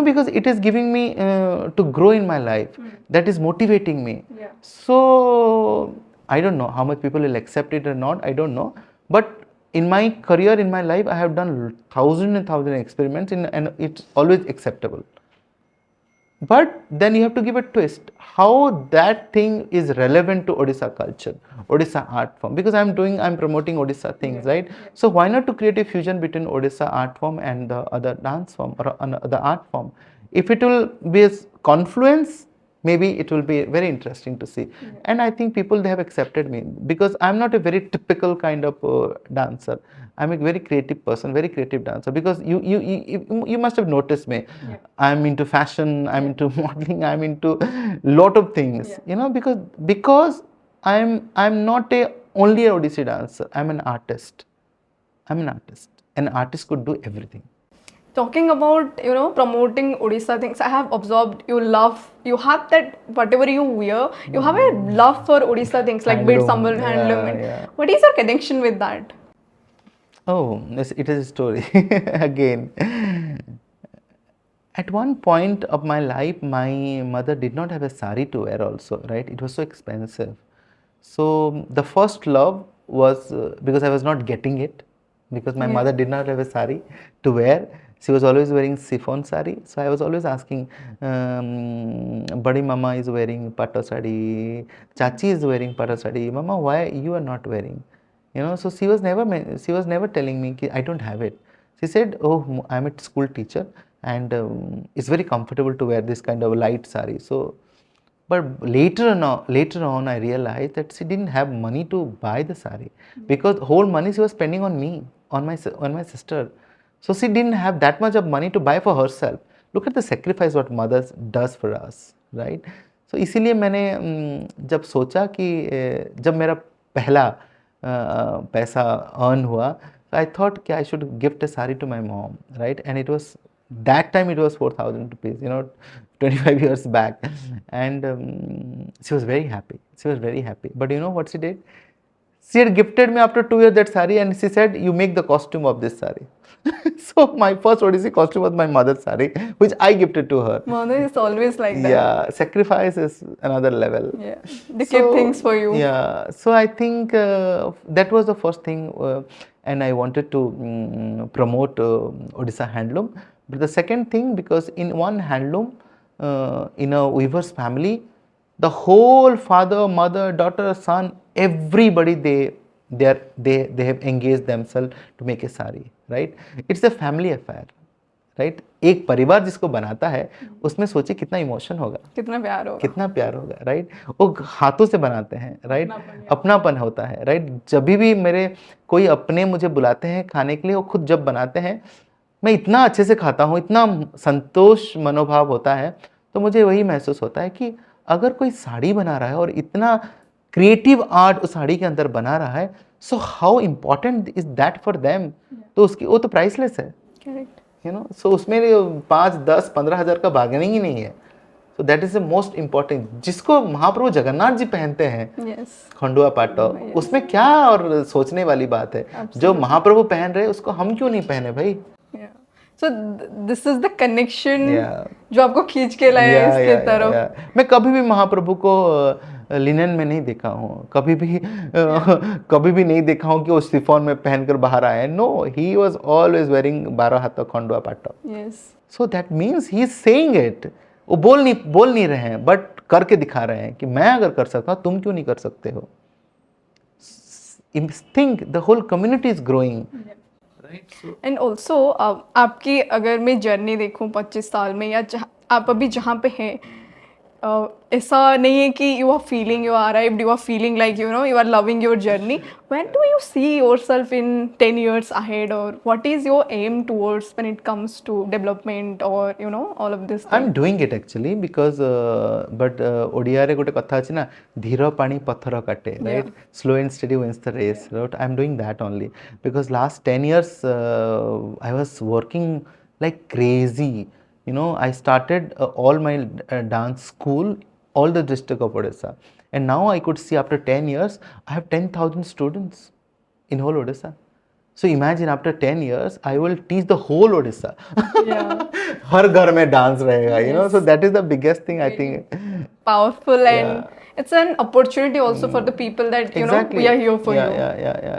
Because it is giving me to grow in my life. That is motivating me. So I don't know how much people will accept it or not, I don't know, but in my career, in my life, I have done thousands and thousands of experiments and it's always acceptable. But then you have to give a twist, how that thing is relevant to Odisha culture, Odisha art form, because I'm promoting Odisha things, right? So why not to create a fusion between Odisha art form and the other dance form or the art form? If it will be a confluence, maybe it will be very interesting to see. And I think people, they have accepted me because I'm not a very typical kind of dancer. I'm a very creative person, very creative dancer, because you must have noticed me. I'm into fashion, I'm into modeling, I'm into lot of things, because I'm not only an Odissi dancer. I'm an artist. An artist could do everything. Talking about, promoting Odisha things, I have observed you have that whatever you wear, you have a love for Odisha things like bead, sambal, handloom. Yeah. What is your connection with that? Oh, it is a story again. At one point of my life, my mother did not have a sari to wear also, right? It was so expensive. So the first love was because I was not getting it, because my mother did not have a sari to wear. She was always wearing chiffon sari. So I was always asking, Badi mama is wearing patta sari, Chachi is wearing patta sari. Mama, why you are not wearing? So she was never telling me I don't have it. She said, oh, I'm a school teacher and it's very comfortable to wear this kind of light sari. So, but later on, I realized that she didn't have money to buy the sari, because whole money she was spending on me, on my sister. So she didn't have that much of money to buy for herself. Look at the sacrifice what mothers does for us, right? So इसीलिए मैंने जब सोचा कि जब मेरा पहला पैसा earn हुआ, so I thought कि I should gift a sari to my mom, right? And it was that time it was 4,000 rupees, 25 years back, and she was very happy. But you know what she did? She had gifted me after 2 years that sari, and she said, "You make the costume of this sari." So my first Odissi costume was my mother's sari, which I gifted to her. Mother is always like that. Yeah, sacrifice is another level. Yeah. They keep things for you. Yeah, so I think that was the first thing, and I wanted to promote Odisha handloom. But the second thing, because in one handloom, in a weaver's family, the whole father, mother, daughter, son, everybody they have engaged themselves to make a sari, right? It's a family affair, right? एक परिवार जिसको बनाता है उसमें सोचिए कितना emotion होगा, कितना प्यार होगा, कितना प्यार होगा, राइट? वो हाथों से बनाते हैं, राइट? अपनापन होता है, राइट? जब भी मेरे कोई अपने मुझे बुलाते हैं खाने के लिए, वो खुद जब बनाते हैं मैं इतना अच्छे से खाता हूँ, इतना संतोष मनोभाव होता है, तो मुझे वही महसूस होता है कि अगर कोई साड़ी बना रहा है और इतना क्रिएटिव आर्ट उस साड़ी के अंदर बना रहा है, so how important is that for them? तो उसकी वो तो प्राइसलेस है, करेक्ट, यू नो. सो उसमें 5, 10, 15 हज़ार का बार्गेनिंग ही नहीं है. सो that is the most important, जिसको महाप्रभु जगन्नाथ जी पहनते हैं, खंडुआ पाटो, उसमें क्या और सोचने वाली बात है? जो महाप्रभु पहन रहे उसको हम क्यों नहीं पहने भाई? So this is the connection जो आपको खींच के लाया है इसके तरफ. मैं कभी भी महाप्रभु को लिनन में नहीं देखा हूँ, कभी भी नहीं देखा हूँ कि वो शिफॉन में पहनकर बाहर आए. No, he was always wearing 12 हाथ खंडुआ पाटो. So that means he is saying it. वो बोल नहीं रहे हैं, बट करके दिखा रहे हैं कि मैं अगर कर सकता हूँ, तुम क्यों नहीं कर सकते हो? Think the whole community is growing. And also आपकी अगर मैं जर्नी देखूं 25 साल में, या आप अभी जहाँ पे हैं, ऐसा नहीं है कि you are feeling, you are arrived, you are feeling like you know you are loving your journey. When do you see yourself in 10 years ahead, और what is your aim towards when it comes to development और you know all of this? I am doing it actually because but Odia रे गोटे कथा अछि ना, धीर पानी पत्थर काटे, right? Slow and study wins the race, right? I am doing that only because last 10 years I was working like crazy. You know, I started all my dance school, all the district of Odisha, and now I could see after 10 years I have 10,000 students in whole Odisha. So imagine after 10 years I will teach the whole Odisha. हर घर में dance रहेगा, you know. So that is the biggest thing I think. Powerful, and it's an opportunity also for the people that you know we are here for you.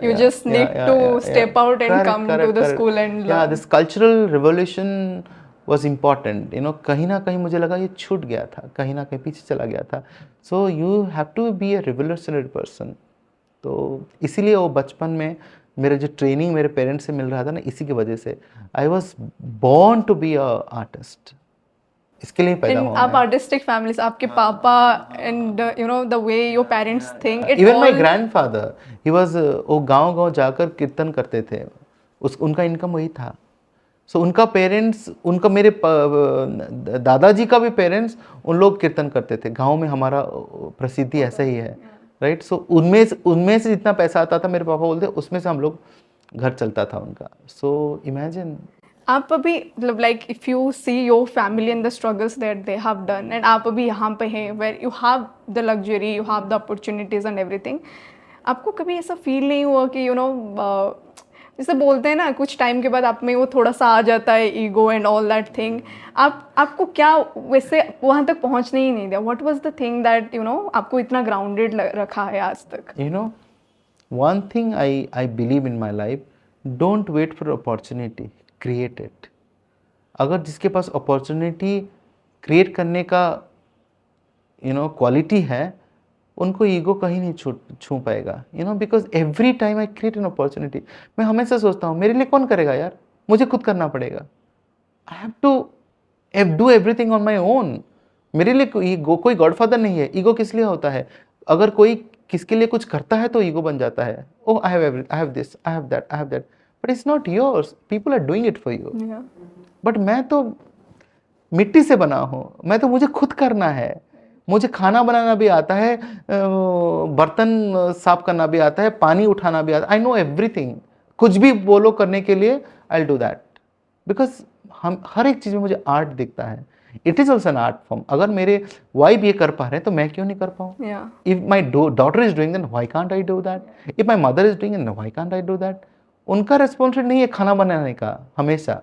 You just need to step out and come to the school and learn. Yeah, this cultural revolution was important, you know. कहीं ना कहीं मुझे लगा ये छूट गया था, कहीं ना कहीं पीछे चला गया था. So you have to be a revolutionary person. तो इसीलिए वो बचपन में मेरे जो ट्रेनिंग मेरे पेरेंट्स से मिल रहा था ना, इसी की वजह से I was born to be a artist. इसके लिए पैदा हुआ. आप आर्टिस्टिक फैमिलीज, आपके पापा and you know the way your parents think, even my grandfather, he was, वो गांव जाकर कीर्तन करते थे, उनका इनकम वही था. सो उनका पेरेंट्स, उनका मेरे दादाजी का भी पेरेंट्स, उन लोग कीर्तन करते थे. गांव में हमारा प्रसिद्धि ऐसा ही है, राइट? सो उनमें से जितना पैसा आता था, मेरे पापा बोलते उसमें से हम लोग घर चलता था उनका. So imagine. आप अभी मतलब like if you see your family and the struggles that they have done, and आप अभी यहाँ पे हैं where you have the luxury, you have the opportunities and everything, आपको कभी ऐसा फील नहीं हुआ कि यू नो जैसे बोलते हैं ना, कुछ टाइम के बाद आप में वो थोड़ा सा आ जाता है ego and all that thing, आपको क्या वैसे वहाँ तक पहुँचने ही नहीं दिया? What was the thing that you know आपको इतना ग्राउंडेड रखा है आज तक? You know, one thing I believe in my life, don't wait for opportunity, create it. अगर जिसके पास अपॉर्चुनिटी क्रिएट करने का यू नो क्वालिटी है, उनको ईगो कहीं नहीं छू पाएगा, you know. Because every time I create an opportunity, मैं हमेशा सोचता हूँ मेरे लिए कौन करेगा यार, मुझे खुद करना पड़ेगा. I have to do everything on my own. मेरे लिए ईगो, कोई गॉडफादर नहीं है. ईगो किस लिए होता है? अगर कोई किसके लिए कुछ करता है तो ईगो बन जाता है. Oh I have this, I have that, but it's not yours. People are doing it for you. But मैं तो मिट्टी से बना हूँ, मैं तो मुझे खुद करना है. मुझे खाना बनाना भी आता है, बर्तन साफ करना भी आता है, पानी उठाना भी आता है. I know everything. कुछ भी बोलो करने के लिए, I will do that. Because हम हर एक चीज़ में मुझे आर्ट दिखता है. It is also an art form. अगर मेरे वाइफ ये कर पा रहे हैं तो मैं क्यों नहीं कर पाऊँ? Yeah. If my daughter is doing, then why can't I do that? If my mother is doing, then why can't I do that? उनका रिस्पॉन्सिबिलिटी नहीं है खाना बनाने का हमेशा.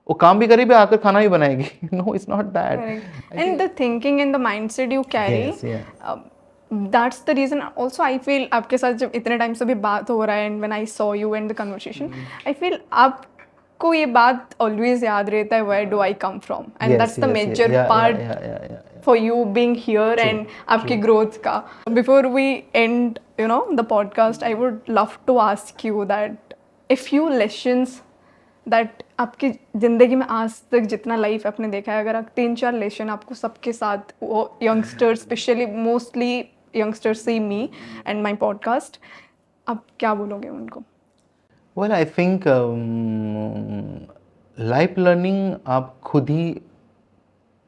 वो काम भी करेगी आकर खाना भी बनाएगी. No, it's not that. Correct. And the thinking and the mindset you carry, Yes, yeah. that's the reason. Also, I feel आपके साथ जब इतने टाइम से भी बात हो रहा है, and when I saw you and the conversation, I feel आपको ये बात always याद रहता है, where do I come from? And Yes, that's the yes, major yeah, part yeah. for you being here and आपकी growth का. Before we end, the podcast, I would love to ask you that a few lessons that आपकी ज़िंदगी में आज तक जितना life आपने देखा है, अगर आप 3-4 लेसन आपको सबके साथ, वो youngsters specially, mostly youngsters see me and my podcast, आप क्या बोलोगे उनको? Well, I think life learning आप खुद ही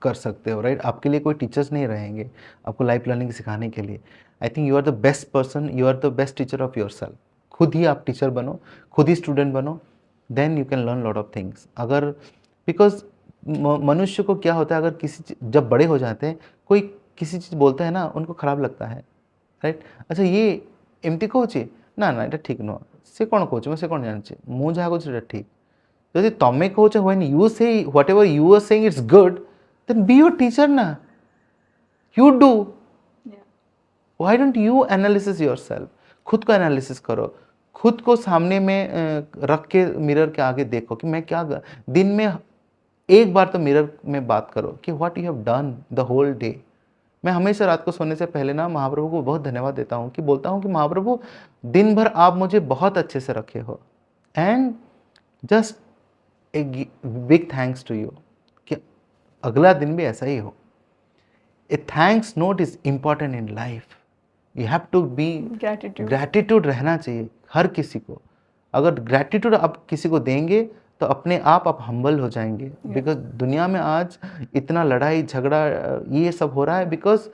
कर सकते हो, राइट? आपके लिए कोई टीचर्स नहीं रहेंगे आपको लाइफ लर्निंग सिखाने के लिए. I think you are the best person, you are the best teacher of yourself. खुद ही आप टीचर बनो, खुद ही स्टूडेंट बनो, then you can learn lot of things. अगर बिकॉज मनुष्य को क्या होता है, अगर जब बड़े हो जाते हैं कोई किसी चीज़ बोलता है ना, उनको खराब लगता है, राइट? अच्छा ये एमती कौचे ना ना, এটা ঠিক নয়, সে কোন কৌছে সে কোন জানছে, ମୁଁ ଯାହା କହୁଛି ସେଟା ଠିକ୍. ଯଦି ତମେ କହୁଛ when you say whatever you are saying it's good, then be your teacher na. You do. Why don't you analysis yourself? खुद को एनालिसिस करो, खुद को सामने में रख के मिरर के आगे देखो कि मैं क्या, दिन में एक बार तो मिरर में बात करो कि what you have done the whole day. मैं हमेशा रात को सोने से पहले ना महाप्रभु को बहुत धन्यवाद देता हूँ, कि बोलता हूँ कि महाप्रभु दिन भर आप मुझे बहुत अच्छे से रखे हो, and just a big thanks to you कि अगला दिन भी ऐसा ही हो. A thanks note is important in life. You have to be gratitude रहना चाहिए हर किसी को. अगर ग्रैटिट्यूड आप किसी को देंगे तो अपने आप हम्बल हो जाएंगे. बिकॉज दुनिया में आज इतना लड़ाई झगड़ा ये सब हो रहा है बिकॉज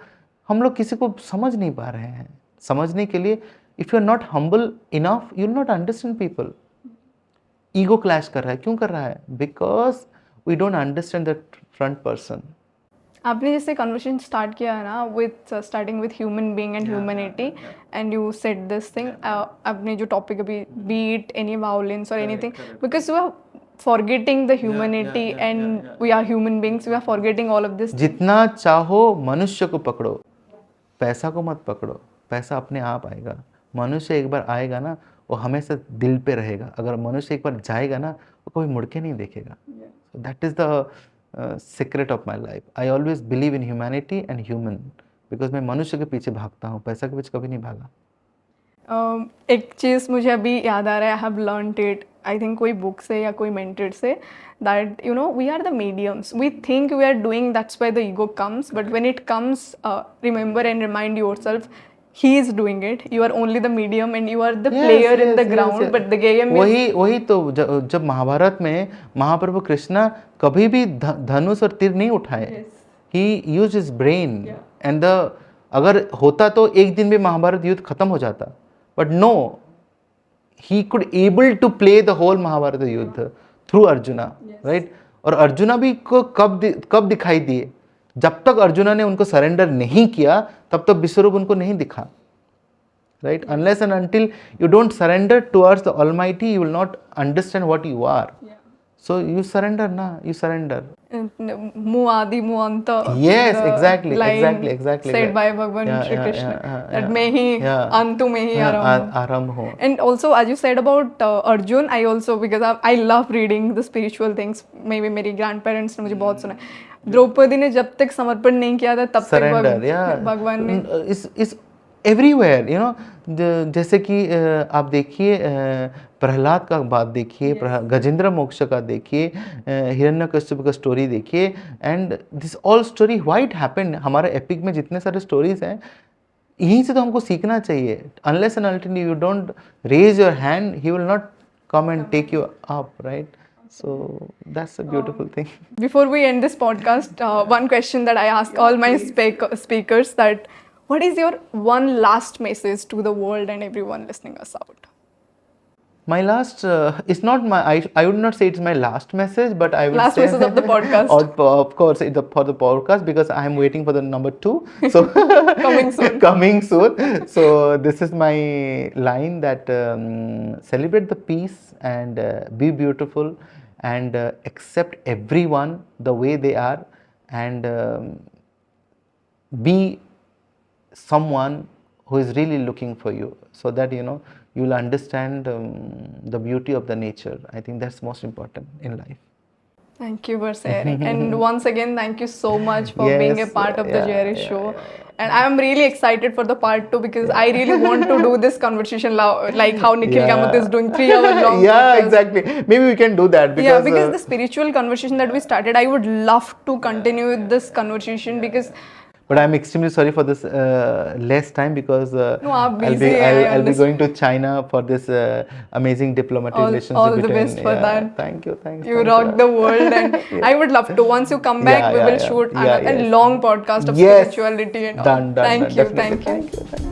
हम लोग किसी को समझ नहीं पा रहे हैं. समझने के लिए if you are not humble enough you will not understand people. Ego clash कर रहा है, क्यों कर रहा है? Because we don't understand the front person. आपने जैसे कन्वर्सेशन स्टार्ट किया है ना, with starting with human being and humanity, and you said this thing, आपने जो टॉपिक अभी, बी इट एनी वायलेंस और anything, because you are forgetting the humanity and we are human beings, we are forgetting all of this. जितना चाहो मनुष्य को पकड़ो, पैसा को मत पकड़ो. पैसा अपने आप आएगा. मनुष्य एक बार आएगा ना, वो हमेशा दिल पे रहेगा. अगर मनुष्य एक बार जाएगा ना, वो कभी मुड़ के नहीं देखेगा. That is the secret of my life. I always believe in humanity and human, because मैं मनुष्य के पीछे भागता हूँ, पैसा के पीछे कभी नहीं भागा. एक चीज़ मुझे अभी याद आ रहा है, I have learned it, I think कोई बुक से या कोई मेंटर से, that we are the mediums. We think we are doing, that's why the ego comes, but when it comes, remember and remind yourself, he is doing it, you are only the medium and you are the player in the ground, but the game is वही तो जब महाभारत में महाप्रभु कृष्णा कभी भी धनुष और तीर नहीं उठाए. he used his brain and अगर होता तो एक दिन में महाभारत युद्ध खत्म हो जाता, but no, he could able to play the whole Mahabharat युद्ध through अर्जुना, right? और अर्जुना भी को कब दिखाई दिए? जब तक अर्जुना ने उनको सरेंडर नहीं किया तब तक विश्वरूप उनको नहीं दिखा, right? Unless and until you don't surrender towards the almighty you will not understand what you are. So you surrender ना, यू सरेंडर. मुआदि मुअंत. Yes, exactly. Said by Bhagwan Shri Krishna. That may ही अंतु में ही आरंभ हो. And also, as you said about Arjun, I also, because I love reading the spiritual things. Maybe मेरी grandparents ने मुझे बहुत सुना. द्रौपदी ने जब तक समर्पण नहीं किया था तब तक भगवान ने इस एवरीवेयर, जैसे कि आप देखिए प्रहलाद का बात देखिए, गजेंद्र मोक्ष का देखिए, हिरण्यकश्यप का स्टोरी देखिए, and this all story what happened. हमारे एपिक में जितने सारे स्टोरीज हैं, यहीं से तो हमको सीखना चाहिए. Unless and until you don't raise your hand, he will not come and take you up, right? So that's a beautiful thing. Before we end this podcast, one question that I ask all my speakers, that what is your one last message to the world and everyone listening us out? My last, it's not my, I would not say it's my last message, but I would Last say message of the podcast. of course, for the podcast, because I am waiting for the number 2. So Coming soon. coming soon. So this is my line that celebrate the peace and be beautiful and accept everyone the way they are, and be someone who is really looking for you, so that you will understand the beauty of the nature. I think that's most important in life. Thank you for sharing. And once again, thank you so much for being a Yes, part of the yeah, JRS yeah, show. And I'm really excited for the part 2, because I really want to do this conversation like how Nikhil Yeah. Kamath is doing 3-hour long Yeah, podcast. exactly. Maybe we can do that, because Because the spiritual conversation that we started, I would love to continue with this conversation, because but I'm extremely sorry for this less time, because aap I'll busy be hai, I I'll be understand. going to China for this amazing diplomatic relationship. all the between, best for that. Thank you. Thanks. You thanks rock a lot. the world, and I would love to. Once you come back, Yeah, we yeah, will yeah. shoot Yeah, a yes. long podcast of Yes. spirituality and all. Done, Thank you, definitely. thank you. Thank you.